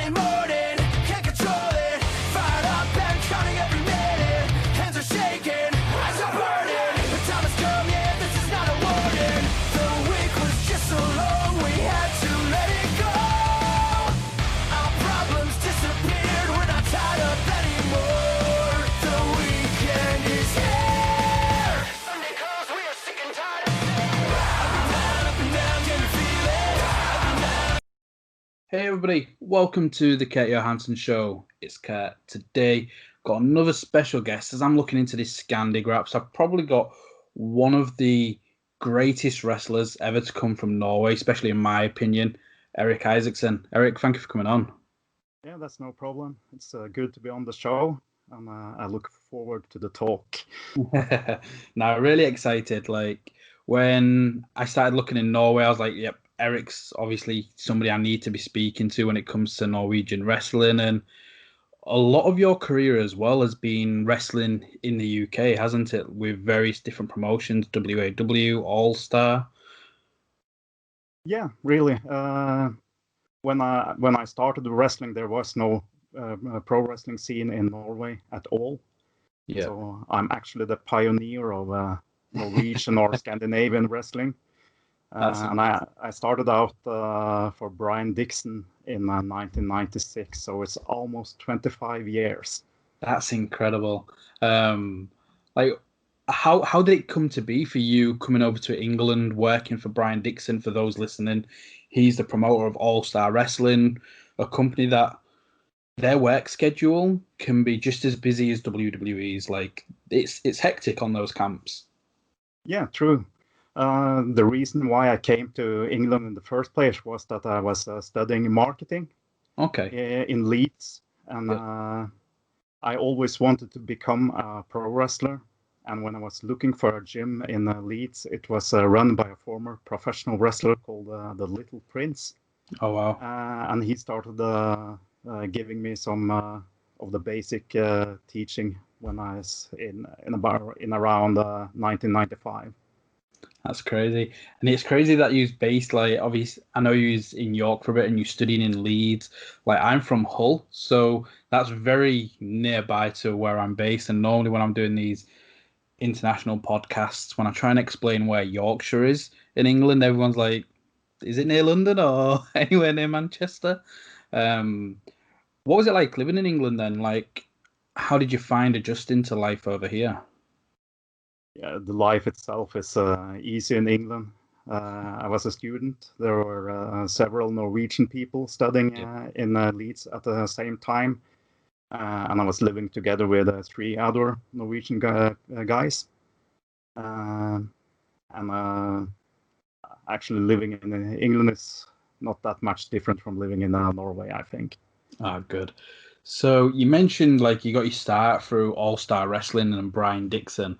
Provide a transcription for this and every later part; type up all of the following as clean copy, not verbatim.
Friday morning, can't control it. Fired up and counting every minute. Hands are shaking, eyes are burning. The time has come, yeah, this is not a warning. The week was just so long, we had to let it go. Our problems disappeared, we're not tied up anymore. The weekend is here. Sunday calls, we are sick and tired of it. Up and down, can you feel it? Up and down. Hey everybody, welcome to the Kurt Johansson show. It's Kurt. Today, got another special guest. As I'm looking into this Scandi Graps, I've probably got one of the greatest wrestlers ever to come from Norway, especially in my opinion, Erik Isaksen. Erik, thank you for coming on. Yeah, that's no problem. It's good to be on the show, and I look forward to the talk. Now, really excited. Like, when I started looking in Norway, I was like, yep, Erik's obviously somebody I need to be speaking to when it comes to Norwegian wrestling. And a lot of your career as well has been wrestling in the UK, hasn't it? With various different promotions, WAW, All Star. Yeah, really. When I started wrestling, there was no pro wrestling scene in Norway at all. Yeah. So I'm actually the pioneer of Norwegian or Scandinavian wrestling. And I started out for Brian Dixon in 1996, so it's almost 25 years. That's incredible. Like, how did it come to be for you coming over to England, working for Brian Dixon? For those listening, he's the promoter of All Star Wrestling, a company that their work schedule can be just as busy as WWE's. Like, it's hectic on those camps. Yeah, true. The reason why I came to England in the first place was that I was studying marketing in Leeds, and I always wanted to become a pro wrestler. And when I was looking for a gym in Leeds, it was run by a former professional wrestler called the Little Prince. Oh, wow. And he started giving me some of the basic teaching when I was in around 1995. That's crazy. And it's crazy that you're based, like, obviously, I know you're in York for a bit and you're studying in Leeds. Like, I'm from Hull, so that's very nearby to where I'm based. And normally when I'm doing these international podcasts, when I try and explain where Yorkshire is in England, everyone's like, is it near London or anywhere near Manchester? What was it like living in England then? Like, how did you find adjusting to life over here? Yeah, the life itself is easy in England. I was a student. There were several Norwegian people studying in Leeds at the same time. And I was living together with 3 other Norwegian guys. Actually living in England is not that much different from living in Norway, I think. Ah, good. So you mentioned, like, you got your start through All Star Wrestling and Brian Dixon.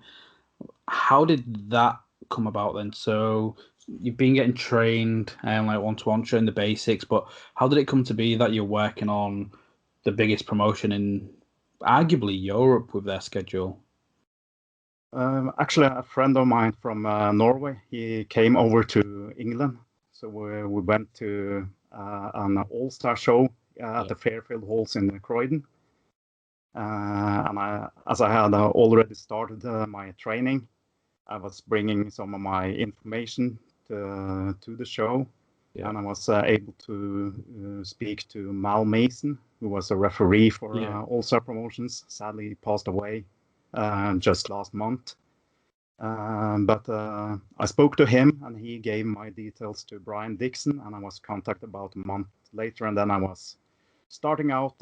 How did that come about then? So you've been getting trained and like one-to-one, showing the basics, but how did it come to be that you're working on the biggest promotion in arguably Europe with their schedule? Actually, a friend of mine from Norway, he came over to England. So we went to an all-star show at the Fairfield Halls in Croydon. And as I had already started my training, I was bringing some of my information to the show. Yeah. And I was able to speak to Mal Mason, who was a referee for All Star Promotions. Sadly, he passed away just last month. But I spoke to him, and he gave my details to Brian Dixon, and I was contacted about a month later, and then I was starting out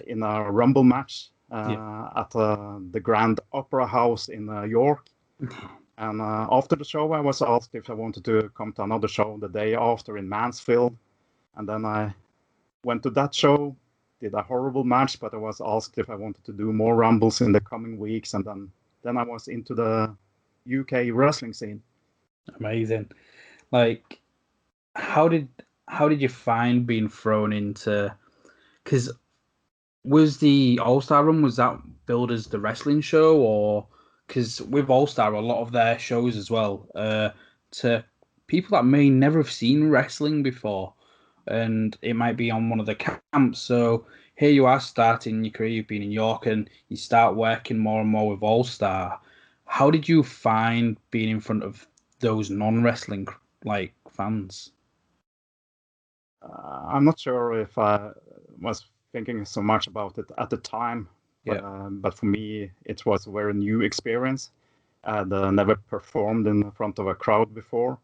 in a Rumble match at the Grand Opera House in York. And after the show, I was asked if I wanted to come to another show the day after in Mansfield. And then I went to that show, did a horrible match, but I was asked if I wanted to do more Rumbles in the coming weeks. And then I was into the UK wrestling scene. Amazing. Like, how did you find being thrown into? Because was the All Star Run, was that billed as the wrestling show, or because with All Star, a lot of their shows as well, to people that may never have seen wrestling before, and it might be on one of the camps. So here you are starting your career, you've been in York, and you start working more and more with All Star. How did you find being in front of those non-wrestling like fans? I'm not sure if I was thinking so much about it at the time, but for me, it was a very new experience. I'd never performed in front of a crowd before.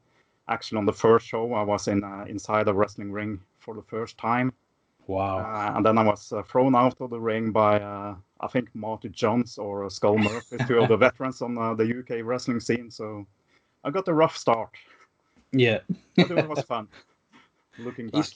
Actually, on the first show, I was inside a wrestling ring for the first time. Wow. And then I was thrown out of the ring by, I think, Marty Johns or Skull Murphy, two of the veterans on the UK wrestling scene. So I got a rough start. Yeah. But it was fun, looking back.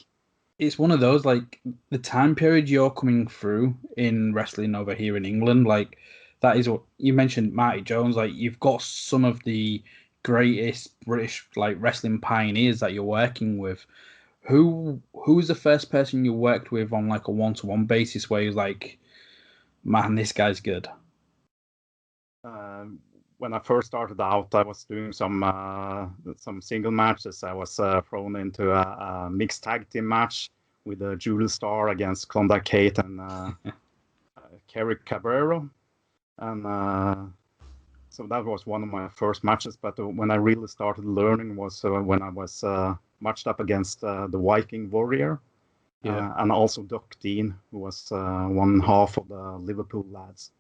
It's one of those, like, the time period you're coming through in wrestling over here in England, like, that is what you mentioned, Marty Jones. Like, you've got some of the greatest British like wrestling pioneers that you're working with. Who was the first person you worked with on like a one-to-one basis where you're like, man, this guy's good? When I first started out, I was doing some single matches. I was thrown into a mixed tag team match with Jules Star against Klondike Kate and Kerry Cabrero, and so that was one of my first matches. But when I really started learning was when I was matched up against the Viking Warrior, and also Doc Dean, who was one half of the Liverpool lads.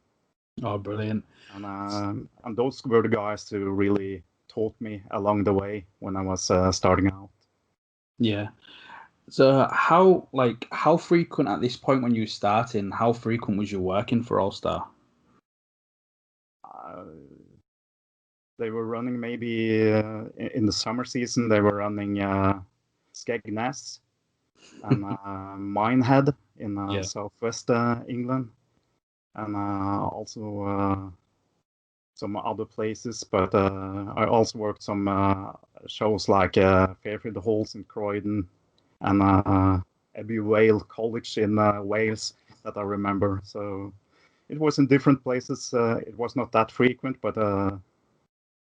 Oh, brilliant. And those were the guys who really taught me along the way when I was starting out. Yeah. So how frequent at this point when you were starting, how frequent was you working for All Star? They were running maybe in the summer season, they were running Skegness and Minehead in southwest England, and also some other places. But I also worked some shows like Fairfield Halls in Croydon and Abbey Vale College in Wales that I remember. So it was in different places. It was not that frequent, but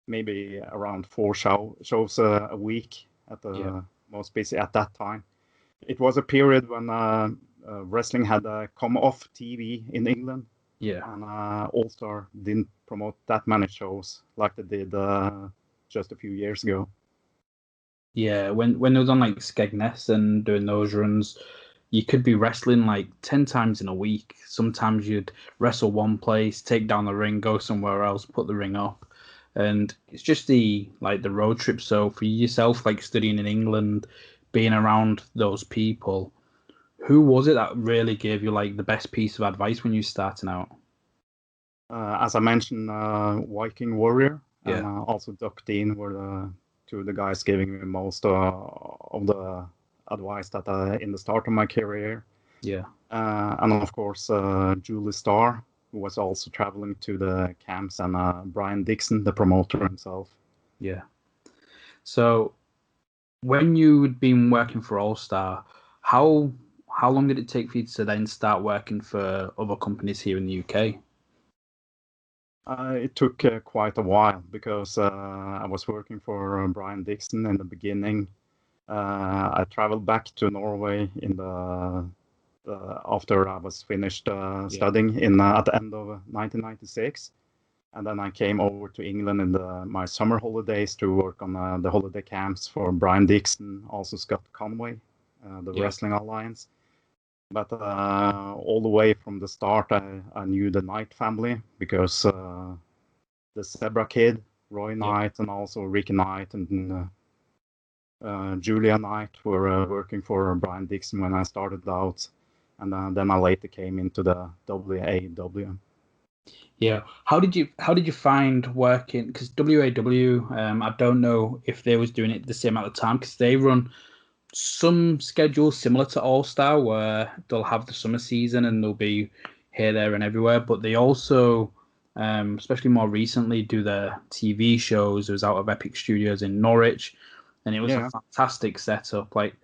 maybe around 4 shows a week at the most busy at that time. It was a period when wrestling had come off TV in England. Yeah. And All Star didn't promote that many shows like they did just a few years ago. Yeah, when they was on like Skegness and doing those runs, you could be wrestling like 10 times in a week. Sometimes you'd wrestle one place, take down the ring, go somewhere else, put the ring up. And it's just the road trip. So for yourself, like studying in England, being around those people, who was it that really gave you like the best piece of advice when you were starting out? As I mentioned, Viking Warrior and Yeah. also Doc Dean were the two of the guys giving me most of the advice that in the start of my career. Yeah. And of course, Julie Starr, who was also traveling to the camps, and Brian Dixon, the promoter himself. Yeah. So when you'd been working for All Star, how long did it take for you to then start working for other companies here in the UK? It took quite a while because I was working for Brian Dixon in the beginning. I traveled back to Norway in the after I was finished studying at the end of 1996, and then I came over to England in my summer holidays to work on the holiday camps for Brian Dixon, also Scott Conway, the Wrestling Alliance. But all the way from the start, I knew the Knight family because the Zebra Kid, Roy Knight, and also Ricky Knight and Julia Knight were working for Brian Dixon when I started out, and then I later came into the WAW. Yeah. How did you find working? Because WAW, I don't know if they was doing it the same at the time because they run some schedules similar to All Star where they'll have the summer season and they'll be here, there, and everywhere. But they also, especially more recently, do their TV shows. It was out of Epic Studios in Norwich, and it was a fantastic setup. Like,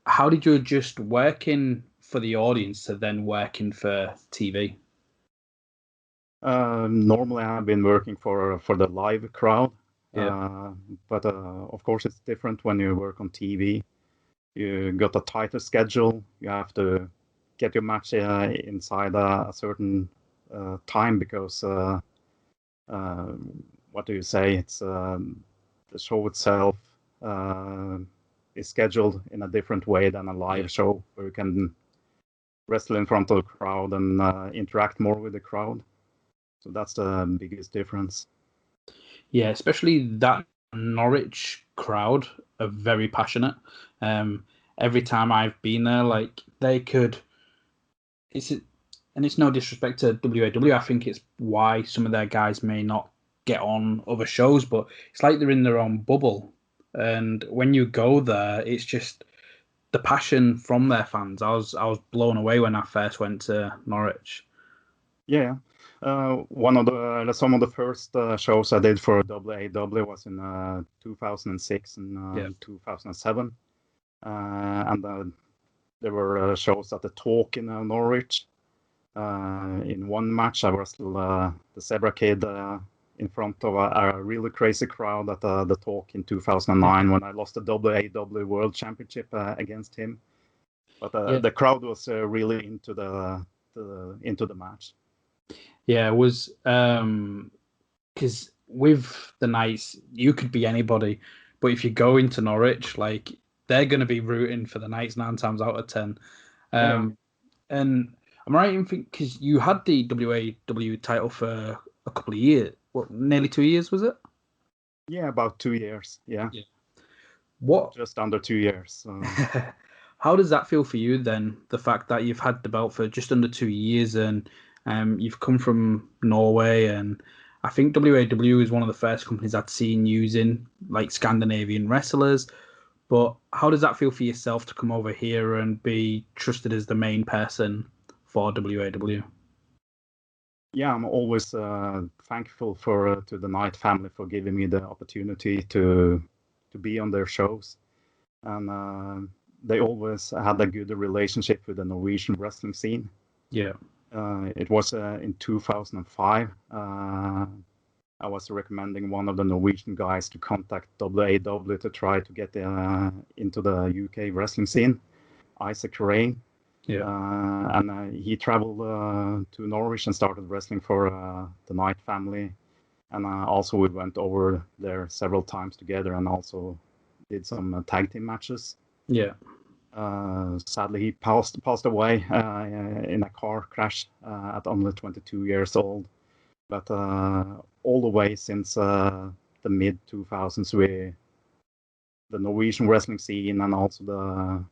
how did you adjust working for the audience to then working for TV? Normally, I've been working for the live crowd, but of course, it's different when you work on TV. you got a tighter schedule. You have to get your match inside a certain time because what do you say? It's the show itself is scheduled in a different way than a live show where you can wrestle in front of the crowd and interact more with the crowd. So that's the biggest difference. Yeah, especially that Norwich crowd are very passionate. Every time I've been there, like they could. And it's no disrespect to WAW. I think it's why some of their guys may not get on other shows, but it's like they're in their own bubble. And when you go there, it's just the passion from their fans. I was blown away when I first went to Norwich. Yeah, some of the first shows I did for WAW was in 2006 and 2007, and there were shows at the Talk in Norwich. In one match, I wrestled the Zebra Kid in front of a really crazy crowd at the Talk in 2009 when I lost the WAW World Championship against him. But the crowd was really into the match. Yeah, it was because with the Knights, you could be anybody, but if you go into Norwich, like they're going to be rooting for the Knights 9 times out of 10. And I'm right in thinking because you had the WAW title for a couple of years, nearly 2 years, was it? Yeah, about 2 years. Yeah. What? Just under 2 years. So. How does that feel for you then? The fact that you've had the belt for just under 2 years and you've come from Norway, and I think WAW is one of the first companies I'd seen using like Scandinavian wrestlers. But how does that feel for yourself to come over here and be trusted as the main person for WAW? Yeah, I'm always thankful to the Knight family for giving me the opportunity to be on their shows, and they always had a good relationship with the Norwegian wrestling scene. Yeah. It was in 2005. I was recommending one of the Norwegian guys to contact WAW to try to get into the UK wrestling scene, Isaac Rain. Yeah. And he traveled to Norwich and started wrestling for the Knight family. And also we went over there several times together and also did some tag team matches. Yeah. Sadly, he passed away in a car crash at only 22 years old. But all the way since the mid 2000s, the Norwegian wrestling scene and also the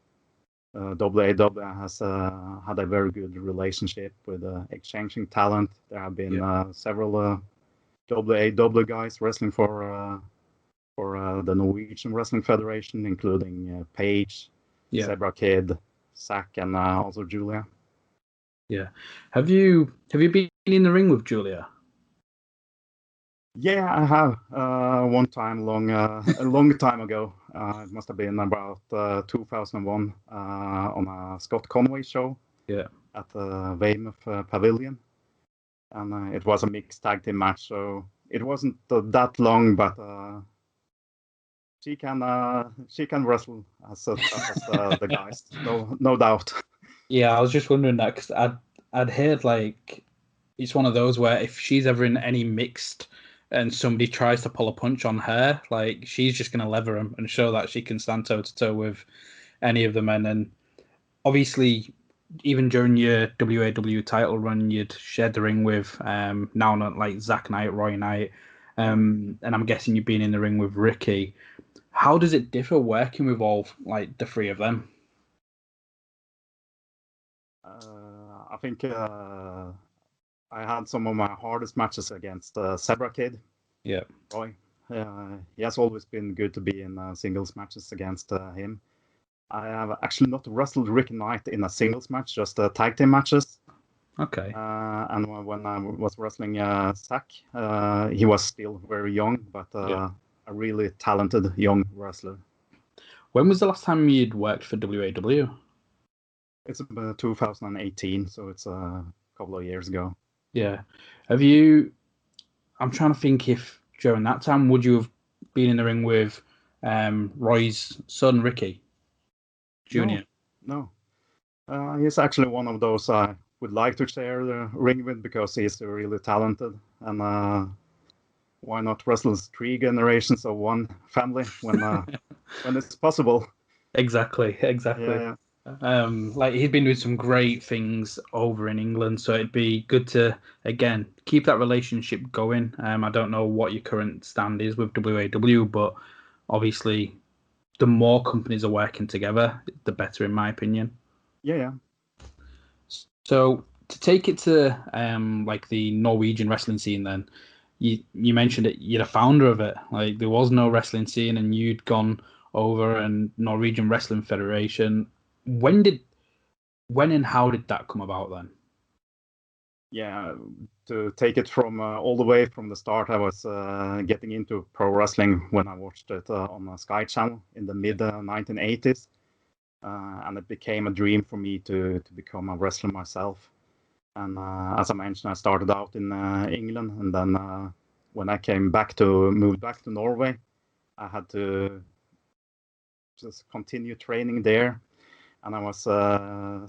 WAW has had a very good relationship with exchanging talent. There have been several WAW guys wrestling for the Norwegian Wrestling Federation, including Paige, Zebra Kid, Zach, and also Julia. Yeah. Have you been in the ring with Julia? Yeah, I have one time a long time ago. It must have been about 2001 on a Scott Conway show at the Weymouth Pavilion. And it was a mixed tag team match, so it wasn't that long, but she can wrestle as tough as the guys, no doubt. Yeah, I was just wondering that because I'd heard like it's one of those where if she's ever in any mixed and somebody tries to pull a punch on her, like she's just going to lever them and show that she can stand toe to toe with any of the men. And obviously, even during your WAW title run, you'd shared the ring with now not like Zach Knight, Roy Knight, and I'm guessing you've been in the ring with Ricky. How does it differ working with all like the three of them? I think I had some of my hardest matches against Zebra Kid. Yeah. Roy. He has always been good to be in singles matches against him. I have actually not wrestled Ricky Knight in a singles match, just tag team matches. Okay. And when I was wrestling Zach, he was still very young, but a really talented young wrestler. When was the last time you'd worked for WAW? It's 2018, so it's a couple of years ago. Yeah. Have you... I'm trying to think if during that time, would you have been in the ring with Roy's son, Ricky? Junior? No. He's actually one of those I would like to share the ring with because he's really talented. And why not wrestle 3 generations of one family when it's possible? Exactly. Yeah. Like he's been doing some great things over in England, so it'd be good to again keep that relationship going. I don't know what your current stand is with WAW, but obviously the more companies are working together, the better, in my opinion. Yeah. So to take it to like the Norwegian wrestling scene, then you mentioned it. You're the founder of it. Like there was no wrestling scene, and you'd gone over and Norwegian Wrestling Federation. When and how did that come about then? Yeah, to take it from all the way from the start, I was getting into pro wrestling when I watched it on Sky Channel in the mid 1980s, and it became a dream for me to become a wrestler myself. And as I mentioned, I started out in England, and then when I moved back to Norway, I had to just continue training there. And I was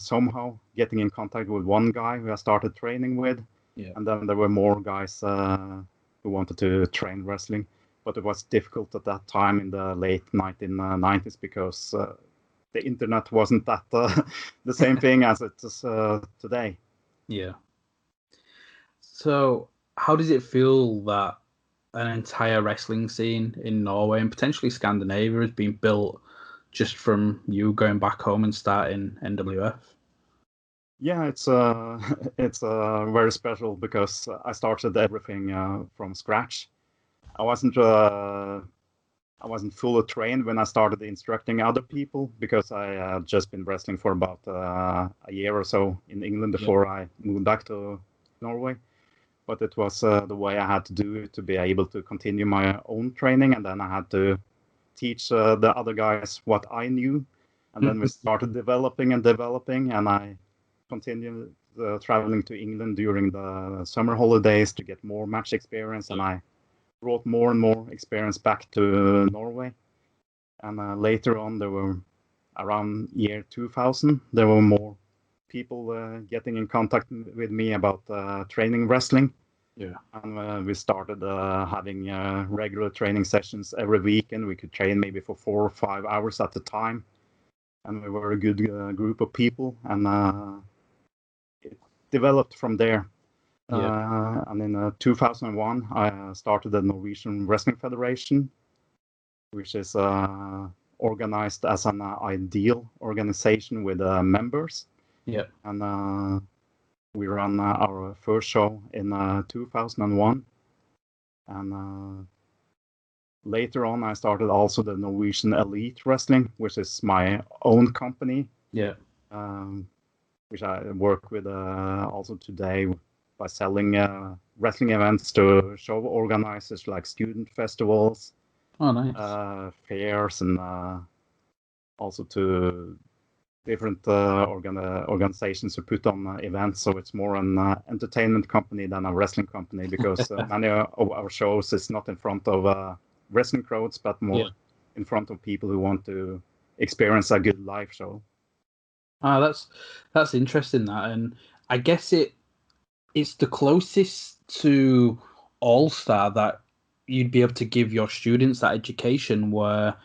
somehow getting in contact with one guy who I started training with. Yeah. And then there were more guys who wanted to train wrestling. But it was difficult at that time in the late 1990s because the internet wasn't that the same thing as it is today. Yeah. So how does it feel that an entire wrestling scene in Norway and potentially Scandinavia has been built just from you going back home and starting NWF? Yeah, it's it's very special because I started everything from scratch. I wasn't fully trained when I started instructing other people because I had just been wrestling for about a year or so in England before I moved back to Norway. But it was the way I had to do it to be able to continue my own training, and then I had to teach the other guys what I knew, and then we started developing, and I continued traveling to England during the summer holidays to get more match experience, and I brought more and more experience back to Norway. And later on, there were around year 2000, there were more people getting in contact with me about training wrestling. Yeah. And we started having regular training sessions every week, and we could train maybe for 4 or 5 hours at a time. And we were a good group of people, and it developed from there. And in 2001, I started the Norwegian Wrestling Federation, which is organized as an ideal organization with members. Yeah. And we ran our first show in 2001. And later on, I started also the Norwegian Elite Wrestling, which is my own company. Yeah. Which I work with also today by selling wrestling events to show organizers like student festivals, Oh, nice. fairs, and also to different organizations who put on events. So it's more an entertainment company than a wrestling company because many of our shows is not in front of wrestling crowds, but more in front of people who want to experience a good live show. That's interesting, that, and I guess it's the closest to All Star that you'd be able to give your students that education where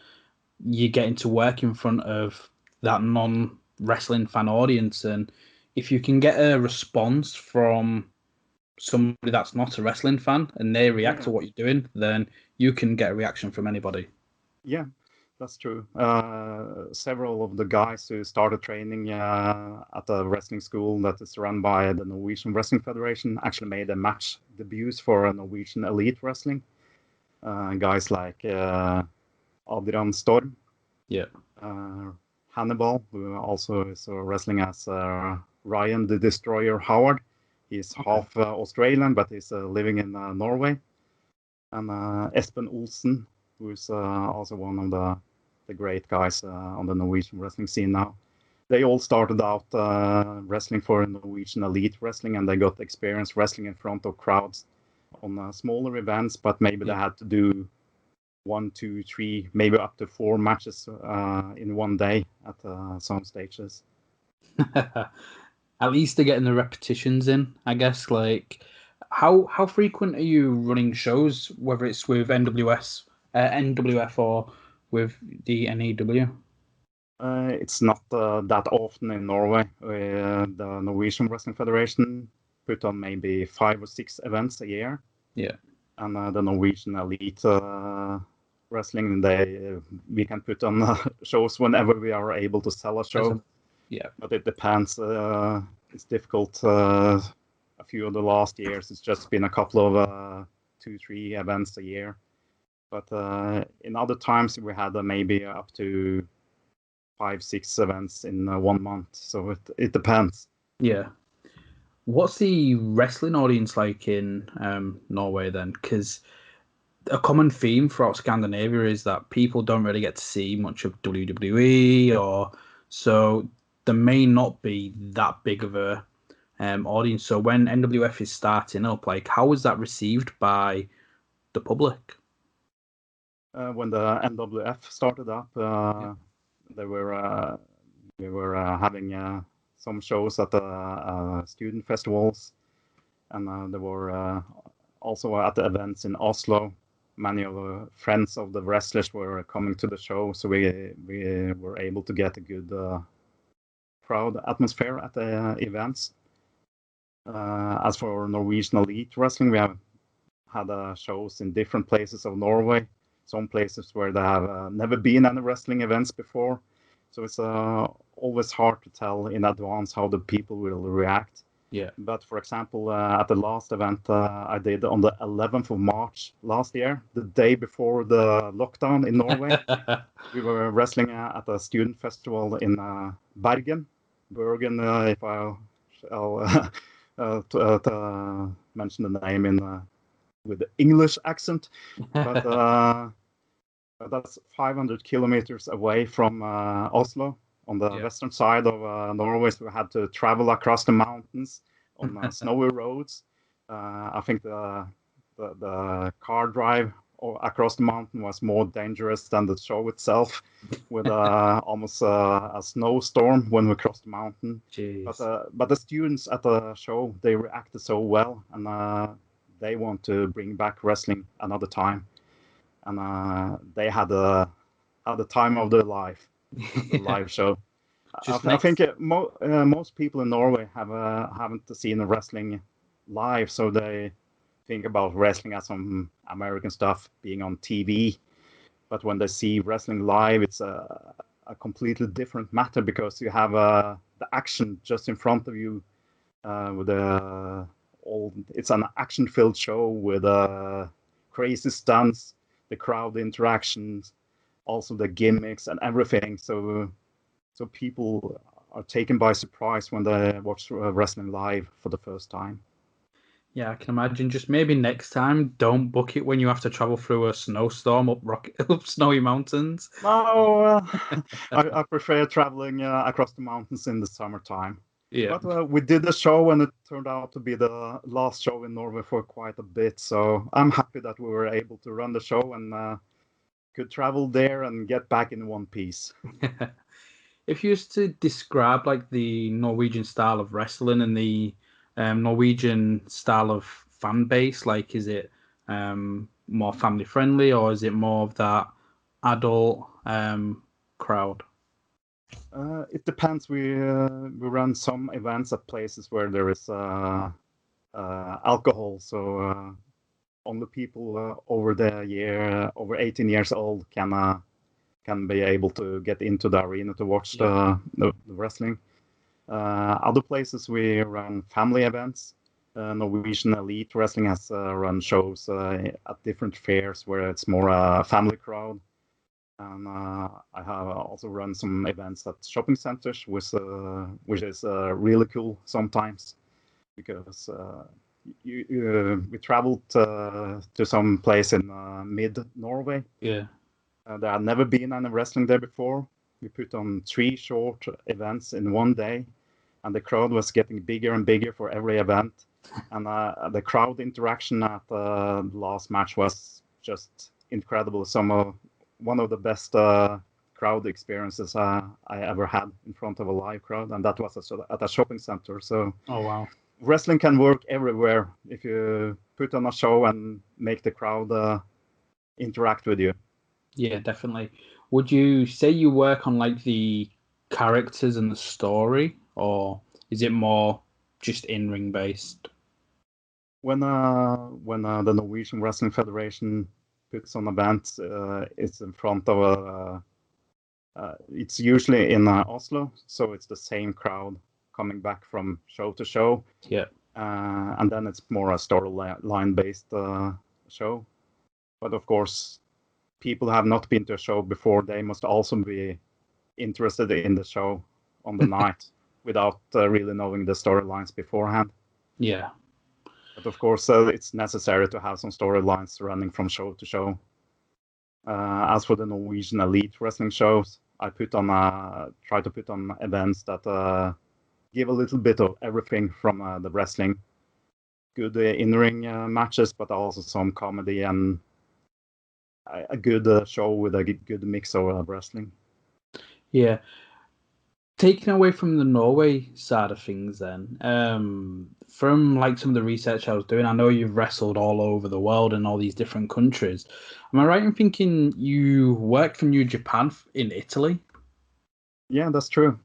you get into work in front of that non-wrestling fan audience, and if you can get a response from somebody that's not a wrestling fan and they react to what you're doing, then you can get a reaction from anybody. Yeah, that's true. Several of the guys who started training at a wrestling school that is run by the Norwegian Wrestling Federation actually made a match debuts for a Norwegian Elite Wrestling. Guys like Adrian Storm, Hannibal, who also is wrestling as Ryan the Destroyer Howard. He's half Australian, but he's living in Norway. And Espen Olsen, who is also one of the great guys on the Norwegian wrestling scene now. They all started out wrestling for Norwegian Elite Wrestling, and they got experience wrestling in front of crowds on smaller events, but maybe they had to do 1, 2, 3, maybe up to 4 matches in one day at some stages. At least they're getting the repetitions in, I guess. Like, how frequent are you running shows, whether it's with NWF or with the NEW? It's not that often in Norway. The Norwegian Wrestling Federation put on maybe 5 or 6 events a year. Yeah. And the Norwegian Elite Wrestling, we can put on shows whenever we are able to sell a show. Yeah. But it depends. It's difficult. A few of the last years, it's just been a couple of 2, 3 events a year. But in other times, we had maybe up to 5, 6 events in 1 month. So it depends. Yeah. What's the wrestling audience like in Norway then? Because a common theme throughout Scandinavia is that people don't really get to see much of WWE, or so there may not be that big of a audience. So when NWF is starting up, like, how is that received by the public? When the NWF started up, we were having some shows at the student festivals, and there were also at the events in Oslo. Many of the friends of the wrestlers were coming to the show, so we were able to get a good crowd atmosphere at the events. As for Norwegian Elite Wrestling, we have had shows in different places of Norway, some places where they have never been any wrestling events before. So it's always hard to tell in advance how the people will react. Yeah. But for example, at the last event I did on the 11th of March last year, the day before the lockdown in Norway, we were wrestling at a student festival in Bergen, if I'll mention the name with the English accent. But that's 500 kilometers away from Oslo, on the western side of Norway. So we had to travel across the mountains on snowy roads. I think the car drive across the mountain was more dangerous than the show itself, with almost a snowstorm when we crossed the mountain. But the students at the show, they reacted so well, and they want to bring back wrestling another time. And they had the time of their life, the live show. I think most people in Norway haven't seen wrestling live, so they think about wrestling as some American stuff being on TV. But when they see wrestling live, it's a completely different matter, because you have the action just in front of you. It's an action-filled show with crazy stunts, the crowd interactions, also the gimmicks and everything. So people are taken by surprise when they watch wrestling live for the first time. Yeah, I can imagine. Just maybe next time, don't book it when you have to travel through a snowstorm up snowy mountains. No, I prefer traveling across the mountains in the summertime. Yeah. But we did the show, and it turned out to be the last show in Norway for quite a bit. So I'm happy that we were able to run the show and could travel there and get back in one piece. If you used to describe like the Norwegian style of wrestling and the Norwegian style of fan base, like, is it more family friendly, or is it more of that adult crowd? It depends. We run some events at places where there is alcohol, so only people over 18 years old can be able to get into the arena to watch the wrestling. Other places we run family events. Norwegian Elite Wrestling has run shows at different fairs where it's more a family crowd. And I have also run some events at shopping centers, which is really cool sometimes, because we traveled to some place in mid-Norway. Yeah. There had never been any wrestling there before. We put on 3 short events in one day, and the crowd was getting bigger and bigger for every event. And the crowd interaction at the last match was just incredible. One of the best crowd experiences I ever had in front of a live crowd, and that was at a shopping center. So Oh wow. wrestling can work everywhere if you put on a show and make the crowd interact with you. Yeah, definitely. Would you say you work on like the characters and the story, or is it more just in-ring based? When the Norwegian Wrestling Federation puts on events, it's in front of it's usually in Oslo, so it's the same crowd coming back from show to show. Yeah. And then it's more a storyline based show. But of course, people have not been to a show before. They must also be interested in the show on the night without really knowing the storylines beforehand. Yeah. But of course, it's necessary to have some storylines running from show to show. As for the Norwegian Elite Wrestling shows, I try to put on events that give a little bit of everything from the wrestling. Good in-ring matches, but also some comedy and a good show with a good mix of wrestling. Yeah. Taking away from the Norway side of things, then, from like some of the research I was doing, I know you've wrestled all over the world in all these different countries. Am I right in thinking you worked for New Japan in Italy? Yeah, that's true.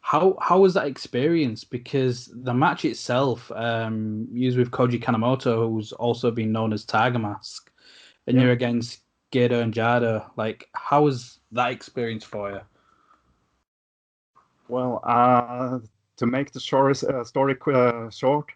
How was that experience? Because the match itself, used with Koji Kanemoto, who's also been known as Tiger Mask, and you're against Gedo and Jado. Like, how was that experience for you? Well, to make the story short,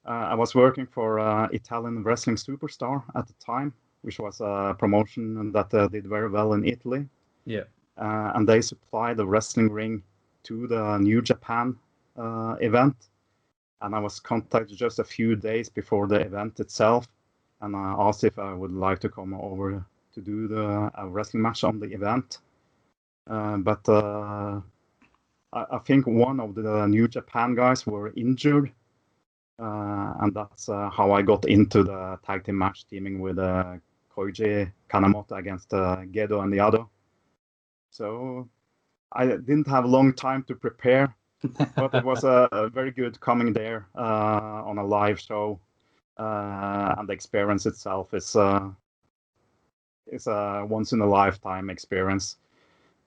I was working for Italian Wrestling Superstar at the time, which was a promotion that did very well in Italy. Yeah. And they supplied the wrestling ring to the New Japan event. And I was contacted just a few days before the event itself, and I asked if I would like to come over to do a wrestling match on the event. But I think one of the New Japan guys were injured, and that's how I got into the tag team match, teaming with Koji Kanemoto against Gedo and the other. So I didn't have a long time to prepare, but it was a very good coming there on a live show, and the experience itself is a once in a lifetime experience.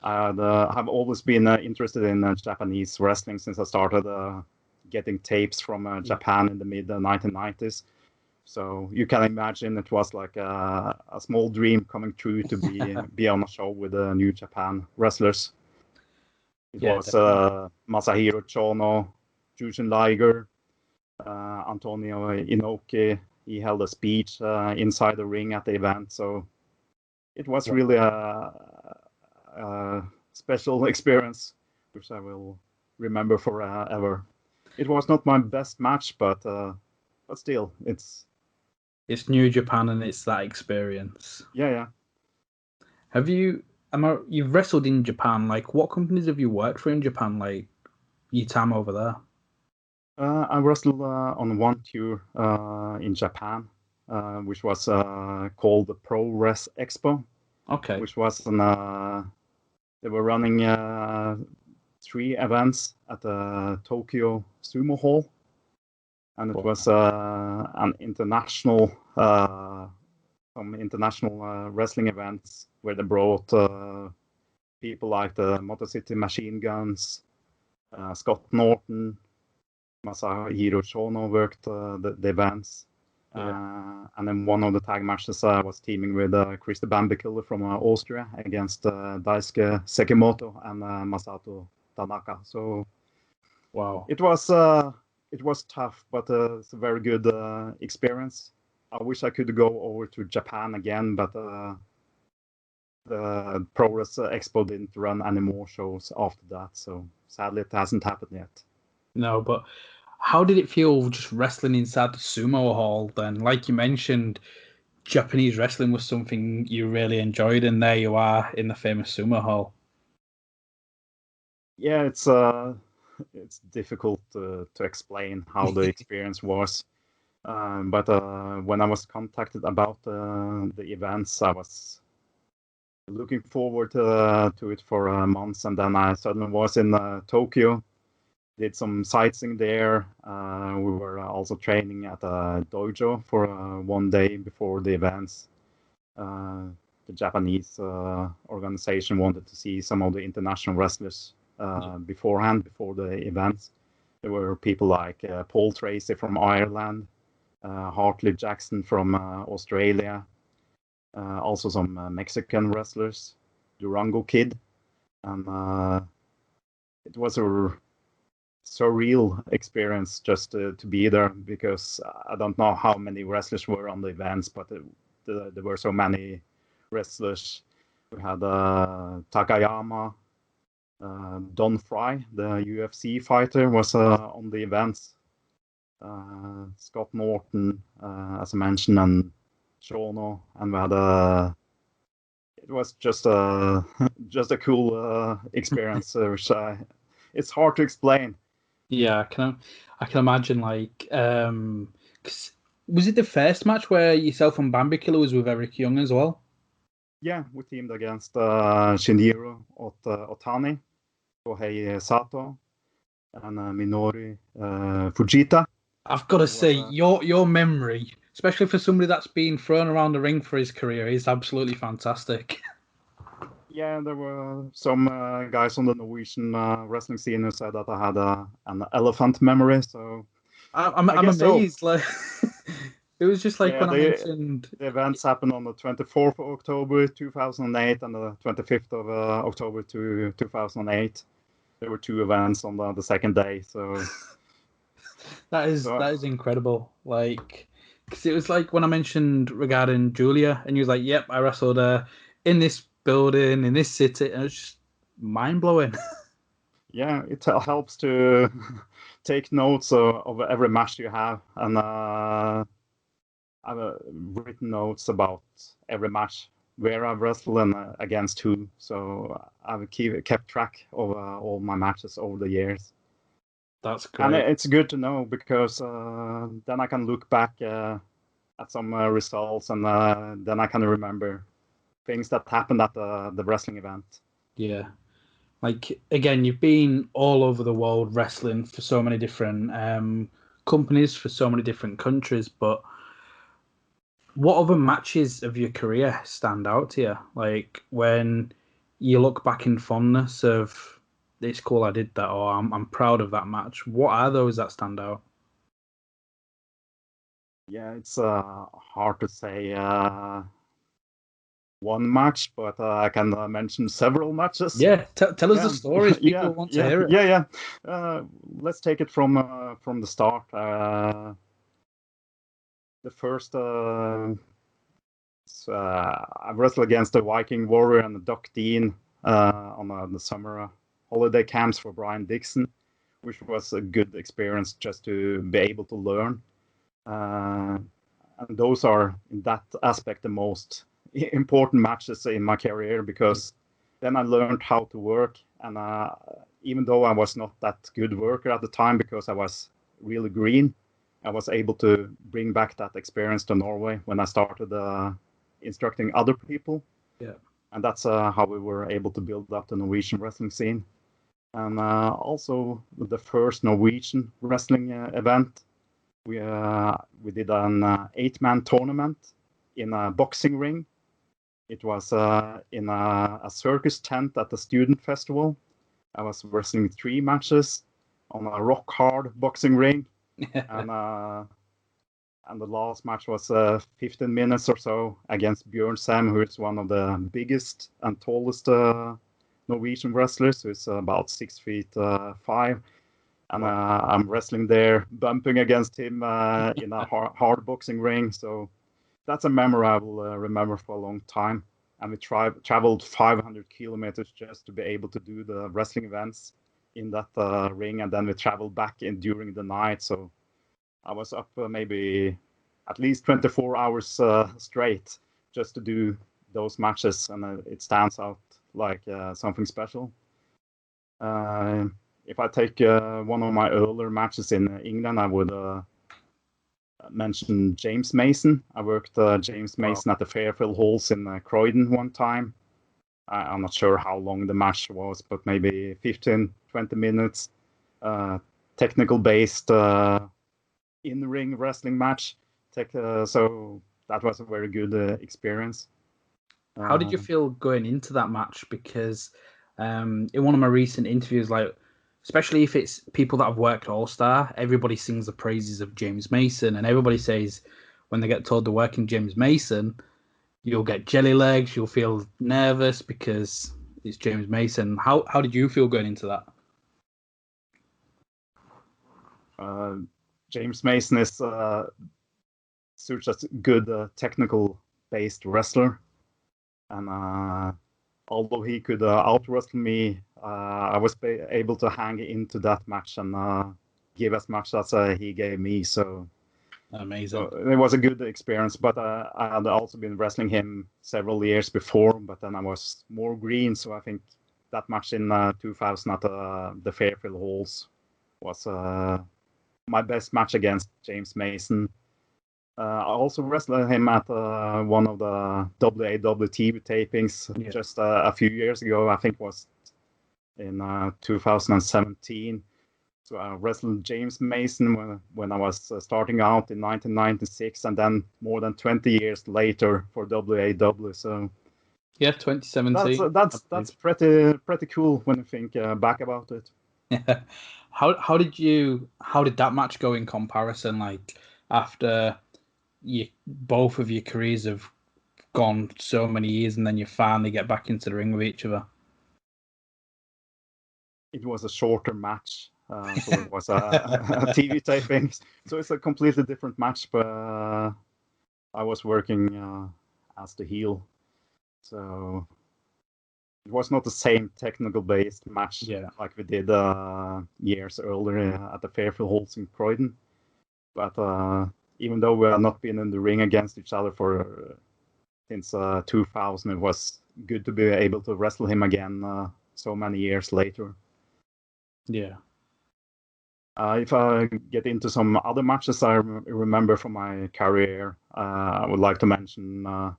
Have always been interested in Japanese wrestling since I started getting tapes from Japan in the mid 1990s. So you can imagine it was like a small dream coming true to be on a show with New Japan wrestlers. It was Masahiro Chono, Jushin Liger, Antonio Inoki. He held a speech inside the ring at the event. So it was really a special experience, which I will remember forever. It was not my best match, but still, it's New Japan and it's that experience. Yeah. You've wrestled in Japan? Like, what companies have you worked for in Japan? Like, your time over there? I wrestled on one tour in Japan, which was called the ProWres Expo. Okay. Which was they were running 3 events at the Tokyo Sumo Hall, and it was an international some international wrestling events where they brought people like the Motor City Machine Guns, Scott Norton, Masahiro Chono worked the events. And then one of the tag matches was teaming with Chris the Bambi Killer from Austria against Daisuke Sekimoto and Masato Tanaka. So wow, it was tough, but it's a very good experience. I wish I could go over to Japan again, but the ProWres Expo didn't run any more shows after that. So sadly, it hasn't happened yet. No, but how did it feel just wrestling inside the sumo hall then? Like you mentioned, Japanese wrestling was something you really enjoyed, and there you are in the famous sumo hall. Yeah, it's difficult to explain how the experience was. But when I was contacted about the events, I was looking forward to it for months, and then I suddenly was in Tokyo, did some sightseeing there. We were also training at a dojo for 1 day before the events. The Japanese organization wanted to see some of the international wrestlers beforehand, before the events. There were people like Paul Tracy from Ireland, Hartley Jackson from Australia, also some Mexican wrestlers, Durango Kid, and it was a surreal experience just to be there, because I don't know how many wrestlers were on the events, but there were so many wrestlers. We had Takayama, Don Fry, the UFC fighter, was on the events. Scott Norton, as I mentioned, and Shono, and we had it was just a just a cool experience, which it's hard to explain. Yeah, I can imagine. Like, 'cause was it the first match where yourself and Bambi Killer was with Eric Young as well? Yeah, we teamed against Shinjiro Otani, Kohei Sato, and Minori Fujita. I've got to say, Was, your memory, especially for somebody that's been thrown around the ring for his career, is absolutely fantastic. Yeah, there were some guys on the Norwegian wrestling scene who said that I had an elephant memory. So I'm I guess amazed. so. Like, it was just like Yeah, when I mentioned. the events happened on the 24th of October 2008 and the 25th of October 2008. There were 2 events on the second day. So That is incredible. Like, because it was like when I mentioned regarding Julia, and he was like, "Yep, I wrestled in this building in this city," and it's just mind blowing. yeah, it helps to take notes of every match you have, and I've written notes about every match, where I've wrestled and against who. So I've kept track of all my matches over the years. That's And great. it's good to know, because then I can look back at some results, and then I can remember things that happened at the wrestling event. Yeah. Like, again, you've been all over the world wrestling for so many different companies, for so many different countries. But what other matches of your career stand out to you? Like, when you look back in fondness of, it's cool I did that, or I'm proud of that match. What are those that stand out? Yeah, it's hard to say one match, but I can mention several matches. Yeah, tell us the Yeah, stories. yeah, People want to yeah, hear it. yeah, yeah. Let's take it from the start. The first, I wrestled against the Viking Warrior and the Doc Dean on the summer holiday camps for Brian Dixon, which was a good experience just to be able to learn. And those are, in that aspect, the most important matches in my career, because then I learned how to work. And even though I was not that good worker at the time, because I was really green, I was able to bring back that experience to Norway when I started instructing other people. Yeah. And that's how we were able to build up the Norwegian wrestling scene. And also the first Norwegian wrestling event, we did an 8-man tournament in a boxing ring. It was in a circus tent at the student festival. I was wrestling 3 matches on a rock hard boxing ring, and the last match was 15 minutes or so against Björn Sam, who is one of the biggest and tallest Norwegian wrestlers, who is about 6'5". And I'm wrestling there, bumping against him in a hard boxing ring. So that's a memory I will remember for a long time. And we traveled 500 kilometers just to be able to do the wrestling events in that ring. And then we traveled back during the night. So I was up maybe at least 24 hours straight just to do those matches. And it stands out like something special. If I take one of my earlier matches in England, I would mention James Mason. I worked James Mason at the Fairfield Halls in Croydon one time. I'm not sure how long the match was, but maybe 15, 20 minutes. Technical based in-ring wrestling match. So that was a very good experience. How did you feel going into that match? Because in one of my recent interviews, like especially if it's people that have worked All Star, everybody sings the praises of James Mason, and everybody says when they get told they're working James Mason, you'll get jelly legs, you'll feel nervous because it's James Mason. How did you feel going into that? James Mason is such a good technical-based wrestler, and although he could out-wrestle me, I was able to hang into that match and give as much as he gave me. So amazing. So it was a good experience, but I had also been wrestling him several years before, but then I was more green, so I think that match in 2000 at the Fairfield Halls was my best match against James Mason. I also wrestled him at one of the WAW TV tapings just a few years ago. I think it was in 2017. So I wrestled James Mason when I was starting out in 1996, and then more than 20 years later for WAW. So yeah, 2017. That's pretty cool when you think back about it. Yeah. How did that match go in comparison? Like after both of your careers have gone so many years, and then you finally get back into the ring with each other. It was a shorter match, so it was a TV taping. So it's a completely different match, but I was working as the heel, so it was not the same technical-based match like we did years earlier at the Fairfield Halls in Croydon. But even though we have not been in the ring against each other since 2000, it was good to be able to wrestle him again so many years later. Yeah. If I get into some other matches I remember from my career, I would like to mention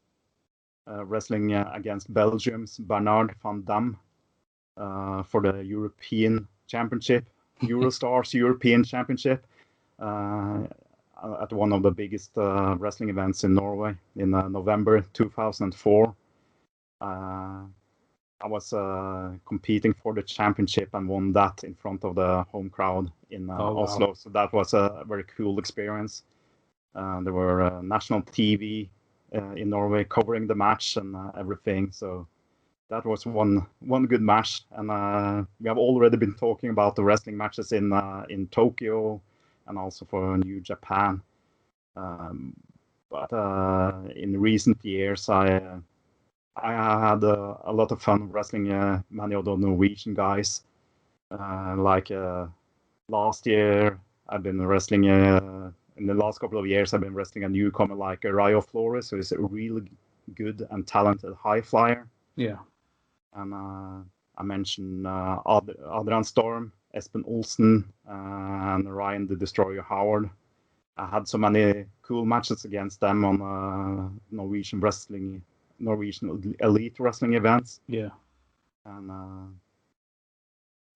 wrestling against Belgium's Bernard van Dam for the European Championship, Eurostars European Championship, at one of the biggest wrestling events in Norway in November 2004. I was competing for the championship and won that in front of the home crowd in Oslo. Wow. So that was a very cool experience. There were national TV in Norway covering the match and everything. So that was one good match. And we have already been talking about the wrestling matches in Tokyo and also for New Japan. But in recent years, I had a lot of fun wrestling many of the Norwegian guys. Like last year, I've been wrestling, in the last couple of years, I've been wrestling a newcomer like Rayo Flores, who is a really good and talented high flyer. Yeah. And I mentioned Adrian Storm, Espen Olsen, and Ryan the Destroyer Howard. I had so many cool matches against them on Norwegian Elite Wrestling events. Yeah. And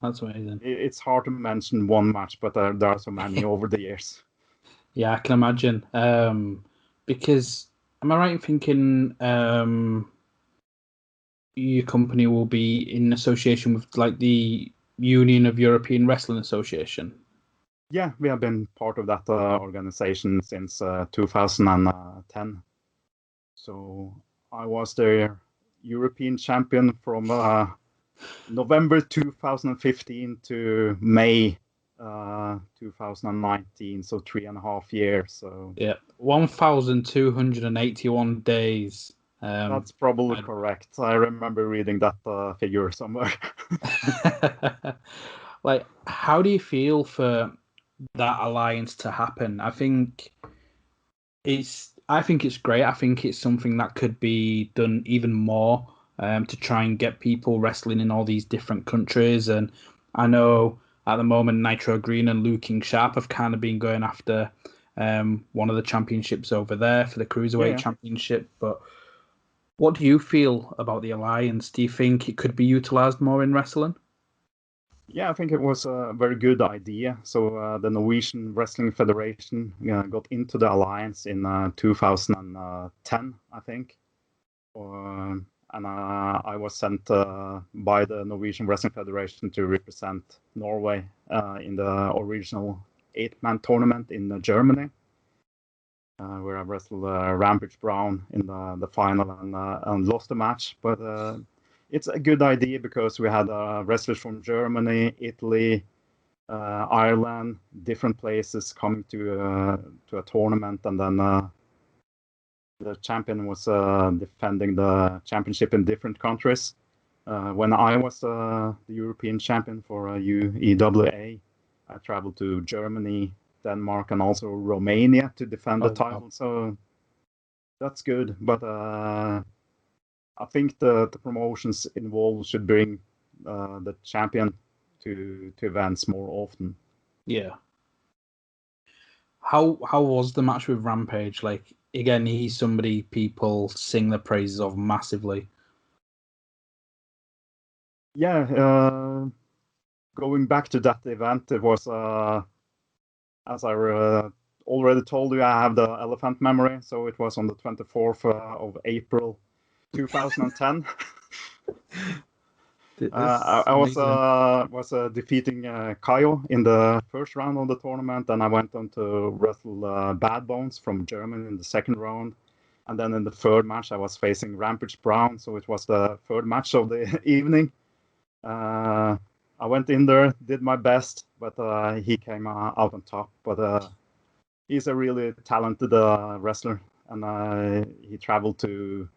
that's amazing. It's hard to mention one match, but there are so many over the years. Yeah, I can imagine. Because am I right in thinking your company will be in association with like the Union of European Wrestling Association? Yeah, we have been part of that organization since 2010. So I was the European champion from November 2015 to May 2019, so 3.5 years. So yeah, 1,281 days. That's probably correct. I remember reading that figure somewhere. Like, how do you feel for that alliance to happen? I think it's great. I think it's something that could be done even more to try and get people wrestling in all these different countries. And I know at the moment Nitro Green and Luke King Sharp have kind of been going after one of the championships over there for the Cruiserweight Yeah. Championship. But what do you feel about the alliance? Do you think it could be utilized more in wrestling? Yeah, I think it was a very good idea. So the Norwegian Wrestling Federation got into the alliance in 2010, I think. And I was sent by the Norwegian Wrestling Federation to represent Norway in the original 8-man tournament in Germany, where I wrestled Rampage Brown in the final and lost the match. But it's a good idea because we had wrestlers from Germany, Italy, Ireland, different places coming to a tournament, and then the champion was defending the championship in different countries. When I was the European champion for UEWA, I traveled to Germany, Denmark, and also Romania to defend the title. Wow. So that's good. But I think the promotions involved should bring the champion to events more often. Yeah. How was the match with Rampage? Like, again, he's somebody people sing the praises of massively. Yeah, going back to that event, it was, as I already told you, I have the elephant memory, so it was on the 24th of April 2010. I was defeating Kaio in the first round of the tournament, and I went on to wrestle Bad Bones from Germany in the second round. And then in the third match, I was facing Rampage Brown, so it was the third match of the evening. I went in there, did my best, but he came out on top. But he's a really talented wrestler, and he traveled to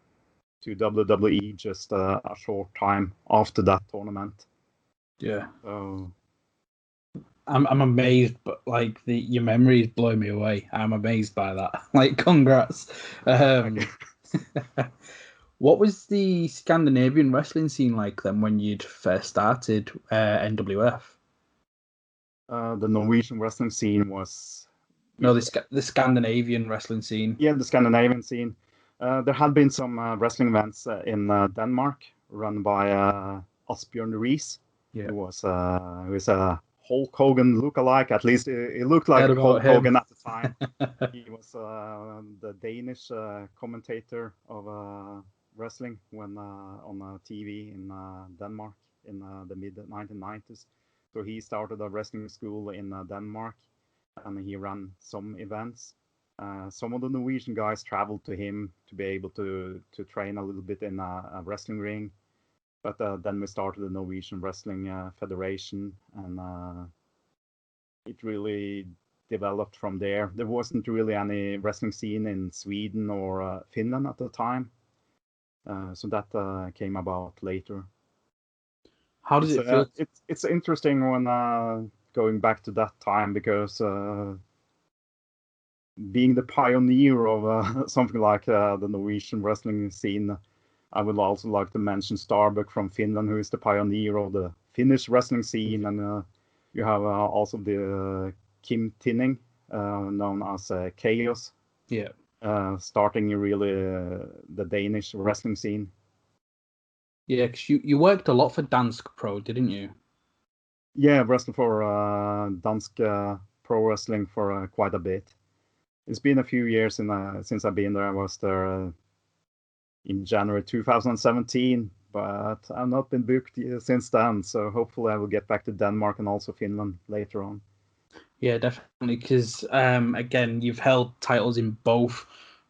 WWE just a short time after that tournament. Yeah. So I'm amazed, but like your memory is blowing me away. I'm amazed by that. Like, congrats. What was the Scandinavian wrestling scene like then when you'd first started NWF? The Norwegian wrestling scene was... No, the Scandinavian wrestling scene. Yeah, the Scandinavian scene. There had been some wrestling events in Denmark run by Asbjørn Rees, who was a Hulk Hogan lookalike. At least it looked like Hulk Hogan at the time. He was the Danish commentator of wrestling when on TV in Denmark in the mid-1990s. So he started a wrestling school in Denmark, and he ran some events. Some of the Norwegian guys traveled to him to be able to train a little bit in a wrestling ring. But then we started the Norwegian Wrestling Federation, and it really developed from there. There wasn't really any wrestling scene in Sweden or Finland at the time. So that came about later. How does it feel? It's interesting when going back to that time, because being the pioneer of something like the Norwegian wrestling scene, I would also like to mention Starbuck from Finland, who is the pioneer of the Finnish wrestling scene. And you have also the Kim Tinning, known as Chaos, starting really the Danish wrestling scene. Yeah, because you worked a lot for Dansk Pro, didn't you? Yeah, wrestled for Dansk Pro Wrestling for quite a bit. It's been a few years since I've been there. I was there in January 2017, but I've not been booked since then. So hopefully I will get back to Denmark and also Finland later on. Yeah, definitely. Because again, you've held titles in both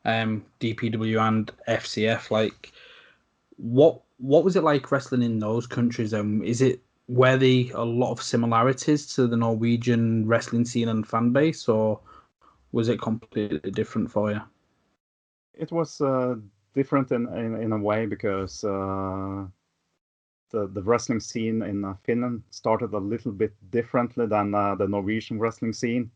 DPW and FCF. Like, what was it like wrestling in those countries? Were there a lot of similarities to the Norwegian wrestling scene and fan base, or was it completely different for you? It was different in a way, because the wrestling scene in Finland started a little bit differently than the Norwegian wrestling scene.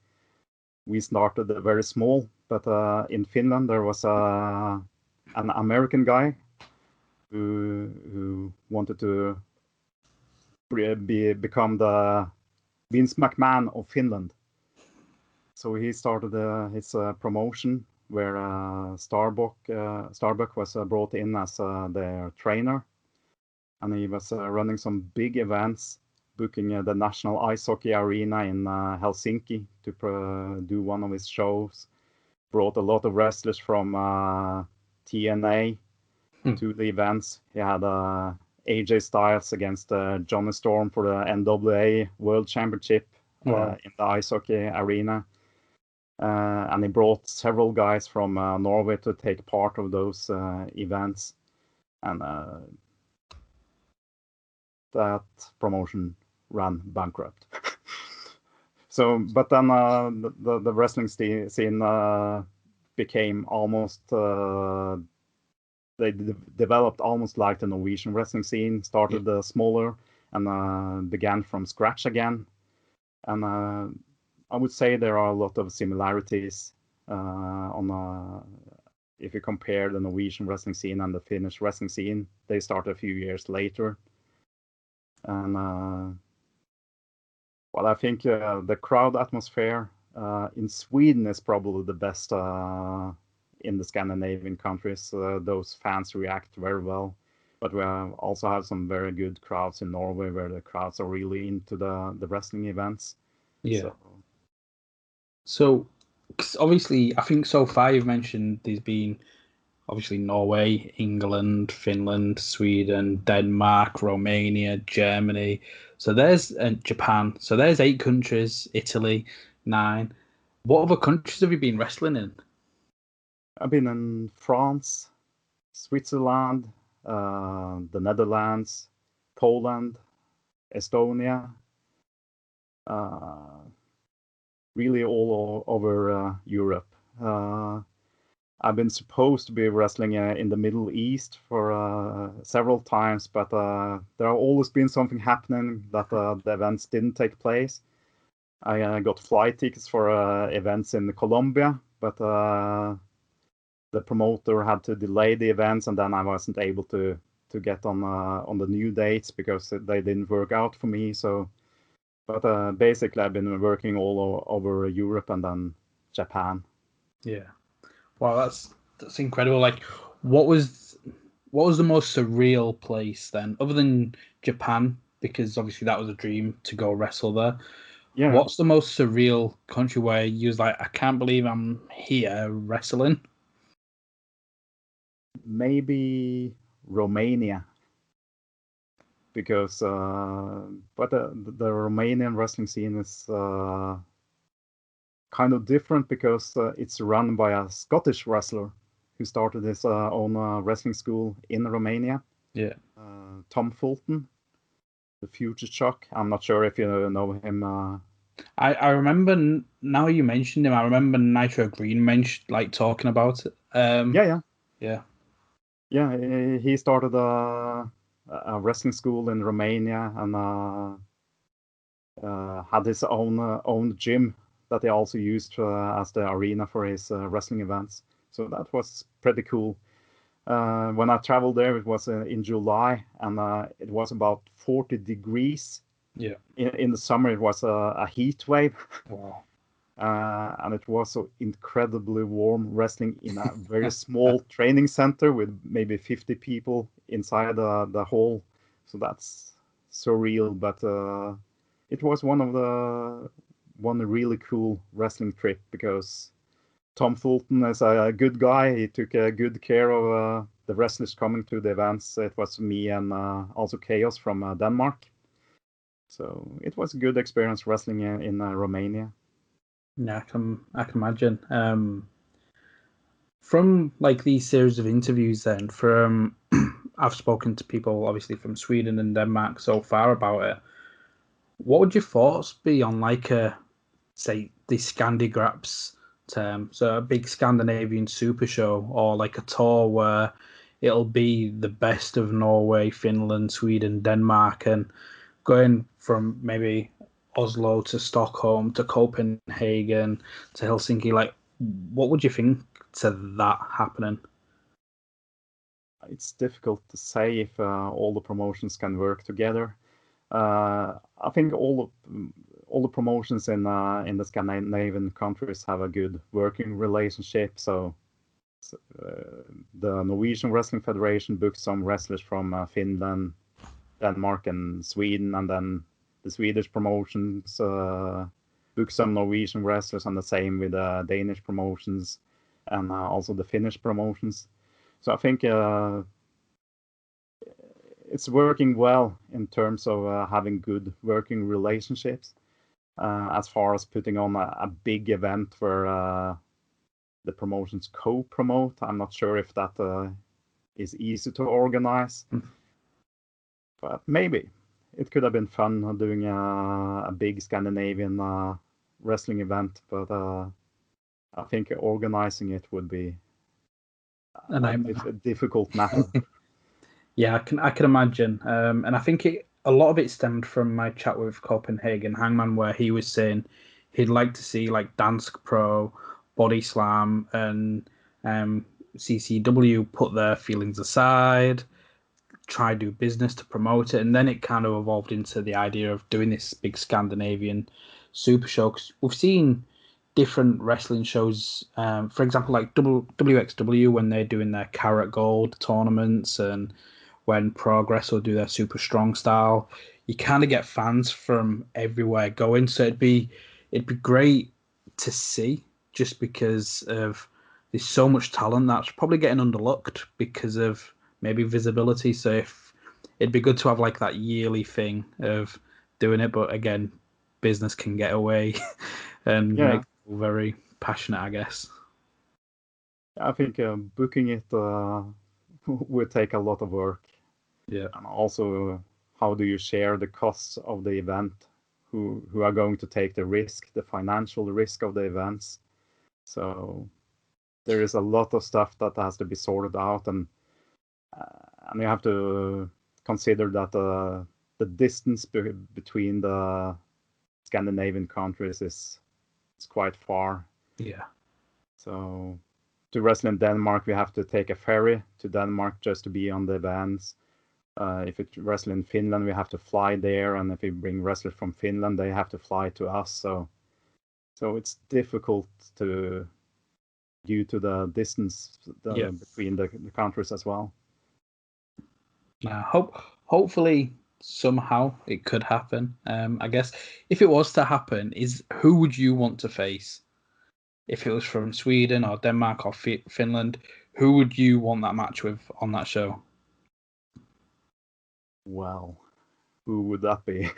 We started very small, but in Finland there was an American guy who wanted to become the Vince McMahon of Finland. so he started his promotion where Starbuck was brought in as their trainer, and he was running some big events, booking the National Ice Hockey Arena in Helsinki to do one of his shows. Brought a lot of wrestlers from TNA to the events. He had AJ Styles against Johnny Storm for the NWA World Championship in the ice hockey arena. And he brought several guys from Norway to take part of those events. And that promotion ran bankrupt. So, but then the wrestling scene became almost, they developed almost like the Norwegian wrestling scene, started smaller and began from scratch again. And I would say there are a lot of similarities if you compare the Norwegian wrestling scene and the Finnish wrestling scene. They started a few years later. And well, I think the crowd atmosphere in Sweden is probably the best in the Scandinavian countries. Those fans react very well. But we also have some very good crowds in Norway where the crowds are really into the wrestling events. Yeah. So obviously, I think so far you've mentioned there's been obviously Norway, England, Finland, Sweden, Denmark, Romania, Germany. So there's Japan. So there's 8 countries, Italy, 9. What other countries have you been wrestling in? I've been in France, Switzerland, the Netherlands, Poland, Estonia, really all over Europe. I've been supposed to be wrestling in the Middle East for several times, but there have always been something happening that the events didn't take place. I got flight tickets for events in Colombia, but the promoter had to delay the events, and then I wasn't able to get on the new dates because they didn't work out for me. So, but basically I've been working all over Europe and then Japan. Yeah. Wow, that's incredible. Like, what was the most surreal place then, other than Japan? Because obviously that was a dream to go wrestle there. Yeah. What's the most surreal country where you was like, I can't believe I'm here wrestling? Maybe Romania, because but the Romanian wrestling scene is kind of different because it's run by a Scottish wrestler who started his own wrestling school in Romania. Yeah. Tom Fulton, the Future Shock. I'm not sure if you know him. I remember, now you mentioned him, I remember Nitro Green talking about it. Yeah, he started a wrestling school in Romania and had his own gym that he also used as the arena for his wrestling events. So that was pretty cool. When I traveled there, it was in July, and it was about 40 degrees. Yeah. In the summer, it was a heat wave. Wow. And it was so incredibly warm, wrestling in a very small training center with maybe 50 people inside the hall. So that's surreal, but it was one really cool wrestling trip because Tom Fulton is a good guy. He took good care of the wrestlers coming to the events. It was me and also Chaos from Denmark. So it was a good experience wrestling in Romania. Yeah, I can imagine. From like these series of interviews, then I've spoken to people obviously from Sweden and Denmark so far about it. What would your thoughts be on like say the Scandigraps term, so a big Scandinavian super show, or like a tour where it'll be the best of Norway, Finland, Sweden, Denmark, and going from maybe Oslo to Stockholm to Copenhagen to Helsinki? Like, what would you think to that happening? It's difficult to say if all the promotions can work together. I think all all the promotions in the Scandinavian countries have a good working relationship. So the Norwegian Wrestling Federation booked some wrestlers from Finland, Denmark, and Sweden, and then the Swedish promotions booked some Norwegian wrestlers, and the same with the Danish promotions, and also the Finnish promotions. So I think it's working well in terms of having good working relationships. As far as putting on a big event where the promotions co-promote, I'm not sure if that is easy to organize. But maybe it could have been fun doing a big Scandinavian wrestling event, but I think organizing it would be a difficult matter. Yeah, I can imagine, and I think a lot of it stemmed from my chat with Copenhagen Hangman, where he was saying he'd like to see like Dansk Pro, Body Slam, and CCW put their feelings aside, try do business to promote it, and then it kind of evolved into the idea of doing this big Scandinavian super show. 'Cause we've seen different wrestling shows, for example, like WXW when they're doing their Carrot Gold tournaments, and when ProWres will do their Super Strong Style. You kind of get fans from everywhere going, so it'd be great to see, just because of there's so much talent that's probably getting underlooked because of maybe visibility. So if it'd be good to have like that yearly thing of doing it, but again, business can get away and make people very passionate, I guess. I think booking it would take a lot of work. Yeah. And also, how do you share the costs of the event? Who are going to take the risk, the financial risk of the events? So there is a lot of stuff that has to be sorted out, and you have to consider that the distance between the Scandinavian countries is quite far. Yeah. So to wrestle in Denmark, we have to take a ferry to Denmark just to be on the events. If it wrestle in Finland, we have to fly there, and if we bring wrestlers from Finland, they have to fly to us. So it's difficult due to the distance between the countries as well. Hopefully somehow it could happen. I guess if it was to happen, who would you want to face? If it was from Sweden or Denmark or Finland, who would you want that match with on that show? Well, who would that be?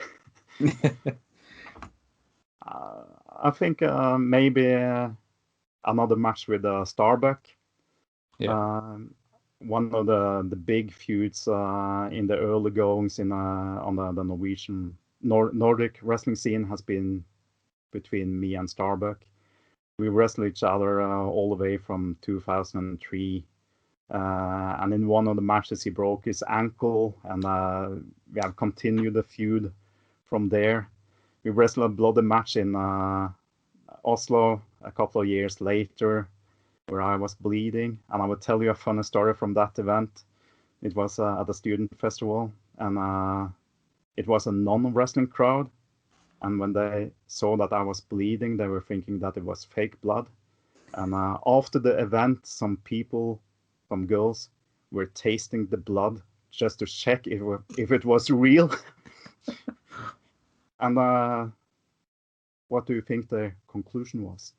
I think maybe another match with Starbuck. Yeah. One of the big feuds in the early goings on the Norwegian Nordic wrestling scene has been between me and Starbuck. We wrestled each other all the way from 2003. And in one of the matches, he broke his ankle, and we have continued the feud from there. We wrestled a bloody match in Oslo a couple of years later, where I was bleeding. And I will tell you a funny story from that event. It was at a student festival, and it was a non-wrestling crowd. And when they saw that I was bleeding, they were thinking that it was fake blood. And after the event, some girls were tasting the blood just to check if it was real. And what do you think their conclusion was?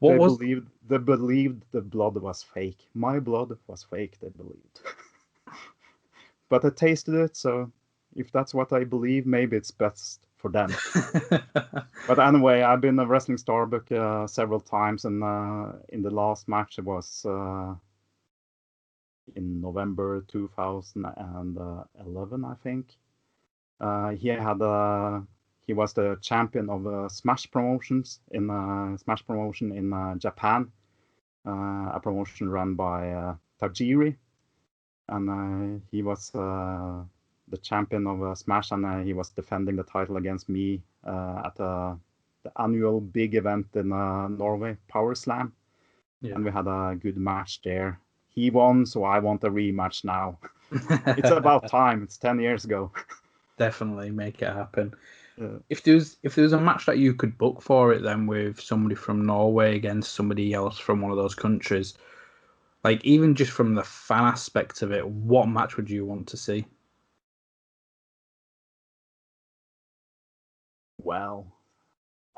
They believed the blood was fake. My blood was fake, they believed. But I tasted it, so if that's what I believe, maybe it's best for them. But anyway, I've been a wrestling Starbuck several times, and in the last match, it was in November 2011, I think. He was the champion of Smash Promotions in Smash Promotion in Japan, a promotion run by Tajiri, and he was the champion of Smash, and he was defending the title against me at the annual big event in Norway, Power Slam. Yeah. And we had a good match there. He won, so I want a rematch now. It's about time. It's 10 years ago. Definitely make it happen. Uh, If there's a match that you could book for it, then with somebody from Norway against somebody else from one of those countries, like even just from the fan aspect of it, what match would you want to see? well,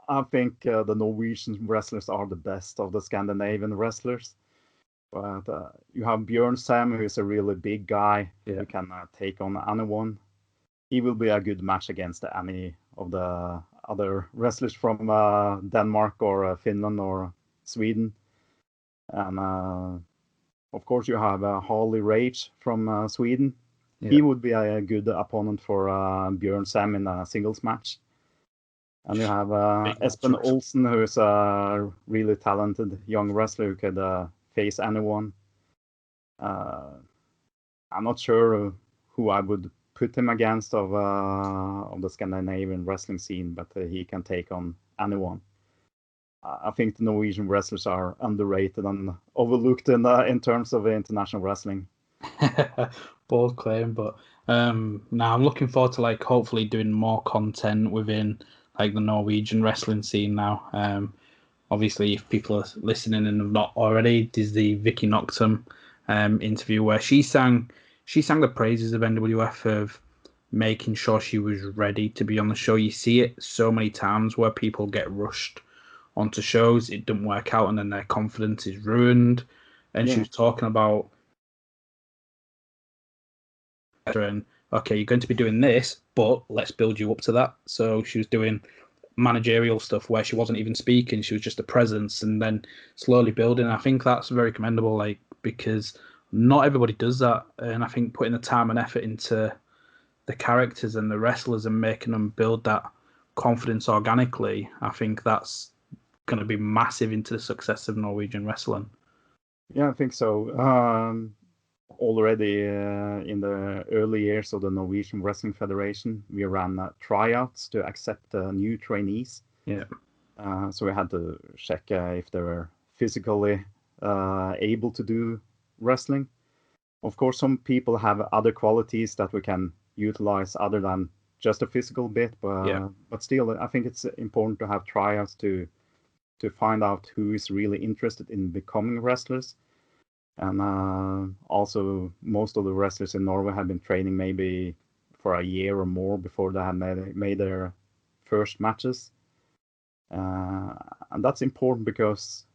I think the Norwegian wrestlers are the best of the Scandinavian wrestlers. But you have Björn Sam, who is a really big guy who can take on anyone. He will be a good match against any of the other wrestlers from Denmark or Finland or Sweden. And of course, you have Harley Rage from Sweden. Yeah. He would be a good opponent for Björn Sam in a singles match. And you have Espen choice. Olsen, who is a really talented young wrestler who could face anyone. I'm not sure who I would put him against of the Scandinavian wrestling scene, but he can take on anyone. I think the Norwegian wrestlers are underrated and overlooked in terms of international wrestling. Bold claim, but now I'm looking forward to like hopefully doing more content within like the Norwegian wrestling scene now. Obviously, if people are listening and have not already, there's the Vicky Noctum interview where she sang the praises of NWF of making sure she was ready to be on the show. You see it so many times where people get rushed onto shows, it doesn't work out, and then their confidence is ruined. And she was talking about, and okay, you're going to be doing this, but let's build you up to that. So she was doing managerial stuff where she wasn't even speaking, she was just a presence, and then slowly building. I think that's very commendable, like, because not everybody does that, and I think putting the time and effort into the characters and the wrestlers and making them build that confidence organically, I think that's going to be massive into the success of Norwegian wrestling. Yeah, I think so. Already in the early years of the Norwegian Wrestling Federation, we ran tryouts to accept new trainees. Yeah. So we had to check if they were physically able to do wrestling. Of course, some people have other qualities that we can utilize other than just a physical bit, but still, I think it's important to have tryouts to find out who is really interested in becoming wrestlers. And also, most of the wrestlers in Norway have been training maybe for a year or more before they have made their first matches. And that's important because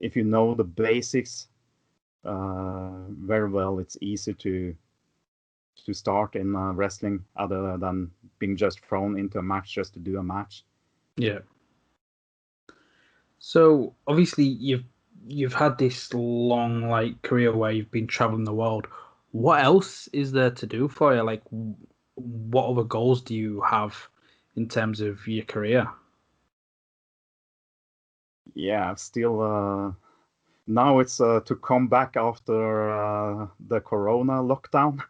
if you know the basics very well, it's easy to start in wrestling other than being just thrown into a match just to do a match. Yeah. So obviously you've had this long like career where you've been traveling the world. What else is there to do for you? Like, what other goals do you have in terms of your career? Yeah, still. Now it's to come back after the Corona lockdown.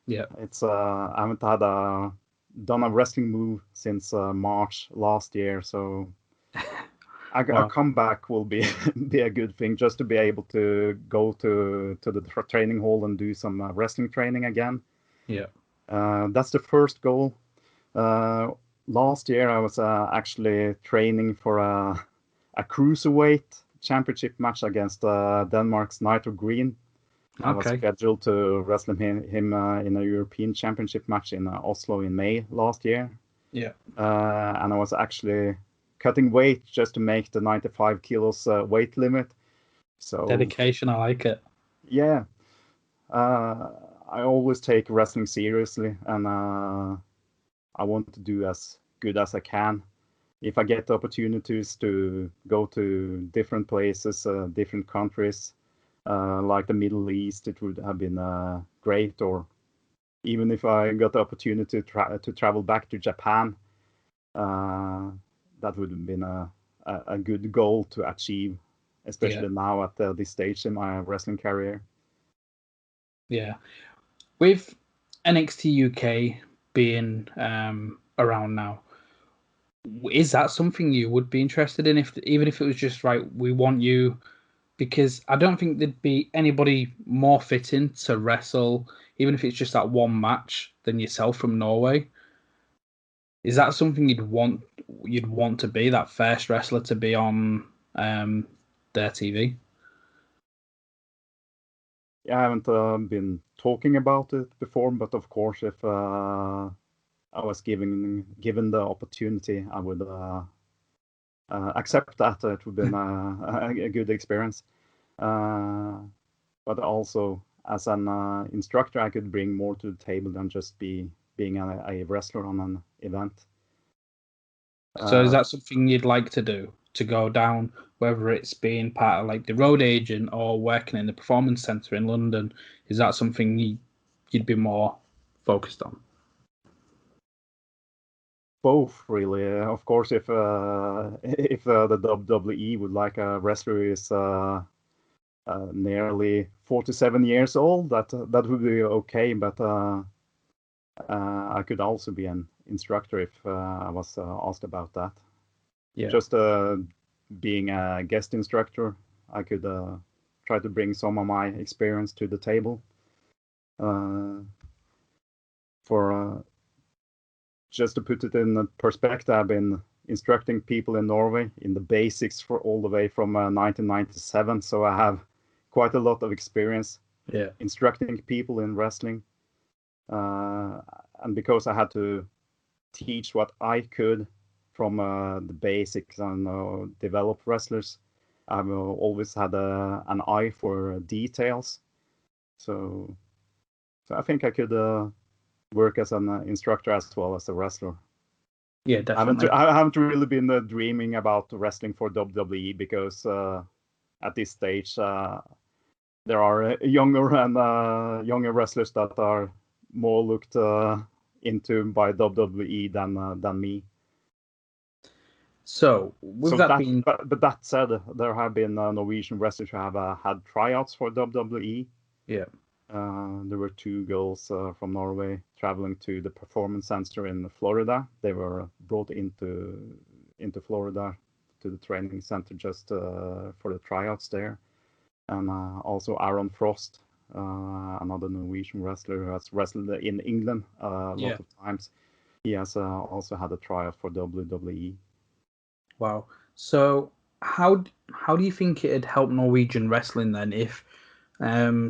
Yeah. It's I haven't done a wrestling move since March last year, so a comeback will be be a good thing, just to be able to go to the training hall and do some wrestling training again. Yeah. That's the first goal. Last year I was actually training for a cruiserweight championship match against Denmark's Nitro Green. I was scheduled to wrestle him in a European Championship match in Oslo in May last year. Yeah. And I was actually cutting weight just to make the 95 kilos weight limit. So dedication, I like it. Yeah. I always take wrestling seriously, and I want to do as good as I can. If I get the opportunities to go to different places, different countries, like the Middle East, it would have been great. Or even if I got the opportunity to travel back to Japan, that would have been a good goal to achieve, especially now at this stage in my wrestling career. Yeah. With NXT UK being around now, is that something you would be interested in? Even if it was just right, we want you, because I don't think there'd be anybody more fitting to wrestle, even if it's just that one match, than yourself from Norway. Is that something you'd want to be, that first wrestler to be on their TV? Yeah, I haven't been talking about it before, but of course, if I was given the opportunity, I would accept that. It would be a good experience. But also, as an instructor, I could bring more to the table than just being a wrestler on an event. So is that something you'd like to do, to go down, whether it's being part of like the road agent or working in the performance centre in London? Is that something you'd be more focused on? Both, really. Of course, if the WWE would like a wrestler who is nearly 47 years old, that would be okay. But I could also be an instructor if I was asked about that. Yeah. Just being a guest instructor, I could try to bring some of my experience to the table. For just to put it in perspective, I've been instructing people in Norway in the basics for all the way from 1997, so I have quite a lot of experience instructing people in wrestling. And because I had to teach what I could from the basics and develop wrestlers, I've always had an eye for details. So I think I could work as an instructor as well as a wrestler. Yeah, definitely. I haven't really been dreaming about wrestling for WWE because at this stage there are younger wrestlers that are more looked into by WWE than me. So with being, but that said, there have been Norwegian wrestlers who have had tryouts for WWE. Yeah. There were two girls from Norway traveling to the performance center in Florida. They were brought into Florida to the training center just for the tryouts there. And also Aaron Frost, another Norwegian wrestler who has wrestled in England a lot of times. He has also had a tryout for WWE. Wow. So how do you think it'd help Norwegian wrestling then if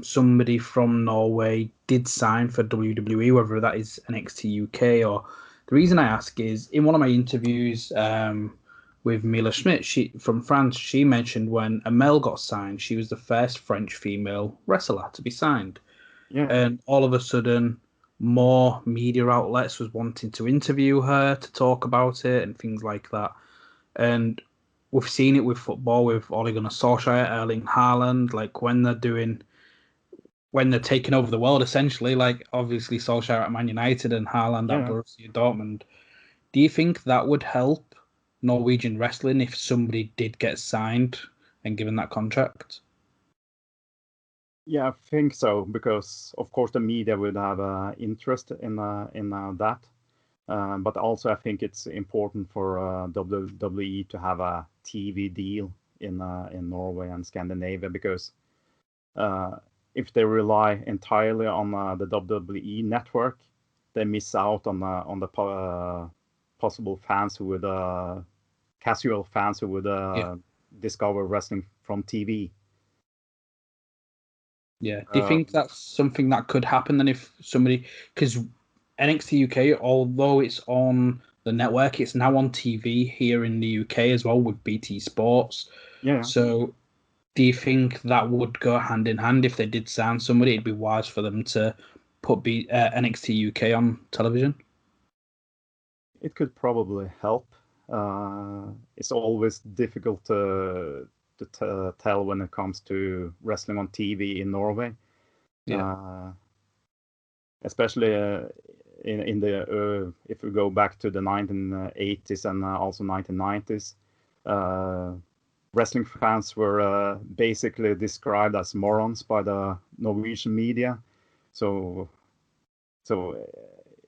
somebody from Norway did sign for WWE, whether that is NXT UK or... The reason I ask is in one of my interviews with Mila Schmidt, from France, she mentioned when Amel got signed, she was the first French female wrestler to be signed. Yeah. And all of a sudden, more media outlets was wanting to interview her to talk about it and things like that. And we've seen it with football with Ole Gunnar Solskjaer, Erling Haaland, like when they're taking over the world, essentially, like obviously Solskjaer at Man United and Haaland at Borussia Dortmund. Do you think that would help Norwegian wrestling if somebody did get signed and given that contract? Yeah, I think so, because of course the media would have interest in that. But also I think it's important for WWE to have a TV deal in Norway and Scandinavia, because if they rely entirely on the WWE network, they miss out on the possible fans who would casual fans who would discover wrestling from TV. Yeah. Do you think that's something that could happen then if somebody... Because NXT UK, although it's on the network, it's now on TV here in the UK as well with BT Sports. Yeah. So do you think that would go hand in hand if they did sign somebody? It'd be wise for them to put NXT UK on television? It could probably help. It's always difficult to tell when it comes to wrestling on TV in Norway. Yeah. Especially in the if we go back to the 1980s and also 1990s, wrestling fans were basically described as morons by the Norwegian media. So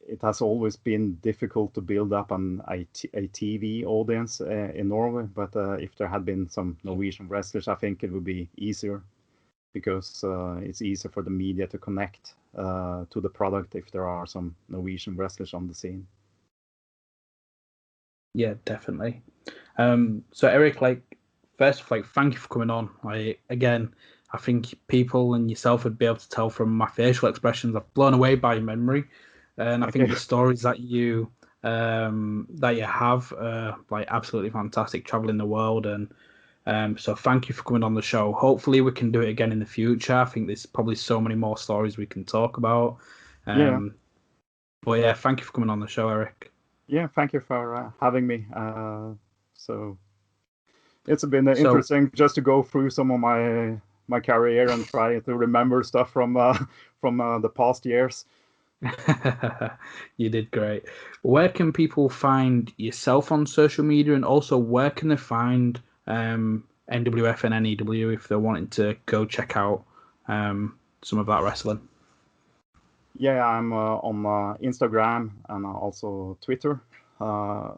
it has always been difficult to build up a TV audience in Norway. But if there had been some Norwegian wrestlers, I think it would be easier, because it's easier for the media to connect to the product if there are some Norwegian wrestlers on the scene. Yeah, definitely. So Erik, first, thank you for coming on. Again, I think people and yourself would be able to tell from my facial expressions. I've blown away by your memory, and I think Okay. the stories that you have absolutely fantastic, traveling the world. And so thank you for coming on the show. Hopefully we can do it again in the future. I think there's probably so many more stories we can talk about. Yeah. But yeah, thank you for coming on the show, Erik. Yeah. Thank you for having me. So it's been So interesting just to go through some of my career and try to remember stuff from the past years. you did great. Where can people find yourself on social media, and also where can they find NWF and NEW if they're wanting to go check out some of that wrestling? Yeah, I'm on Instagram and also Twitter. I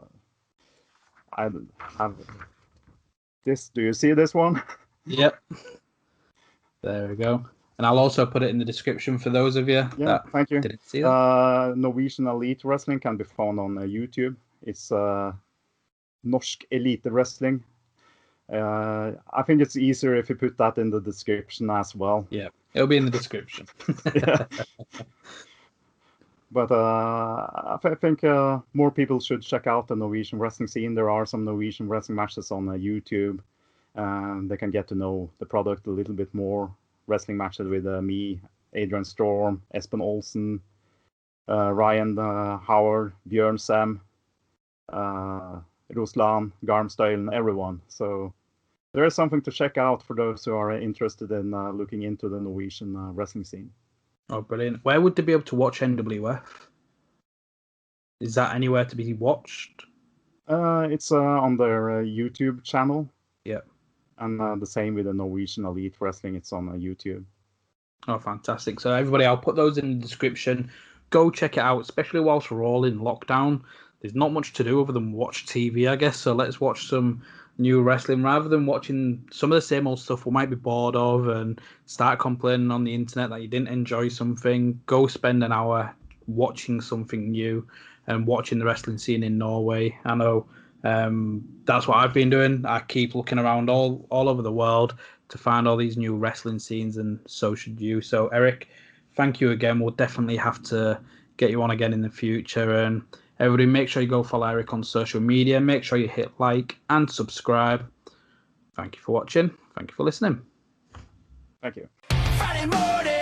have this. Do you see this one? Yep. There we go. And I'll also put it in the description for those of you Yeah, that thank you. didn't see that. Norwegian Elite Wrestling can be found on YouTube. It's Norsk Elite Wrestling. I think it's easier if you put that in the description as well. Yeah, it'll be in the description. Yeah. But I think more people should check out the Norwegian wrestling scene. There are some Norwegian wrestling matches on YouTube. They can get to know the product a little bit more. Wrestling matches with me, Adrian Storm, Espen Olsen, Ryan Howard, Björn Sam, Ruslan, Garmstyle, and everyone. So there is something to check out for those who are interested in looking into the Norwegian wrestling scene. Oh, brilliant. Where would they be able to watch NWF? Is that anywhere to be watched? It's on their YouTube channel. Yeah. And the same with the Norwegian Elite Wrestling. It's on YouTube. Oh, fantastic. So everybody, I'll put those in the description. Go check it out, especially whilst we're all in lockdown. There's not much to do other than watch TV, I guess. So let's watch some new wrestling rather than watching some of the same old stuff we might be bored of and start complaining on the internet that you didn't enjoy something. Go spend an hour watching something new and watching the wrestling scene in Norway. I know that's what I've been doing. I keep looking around all over the world to find all these new wrestling scenes, and so should you. So Erik, thank you again. We'll definitely have to get you on again in the future. And everybody, make sure you go follow Erik on social media. Make sure you hit like and subscribe. Thank you for watching. Thank you for listening. Thank you. Friday morning.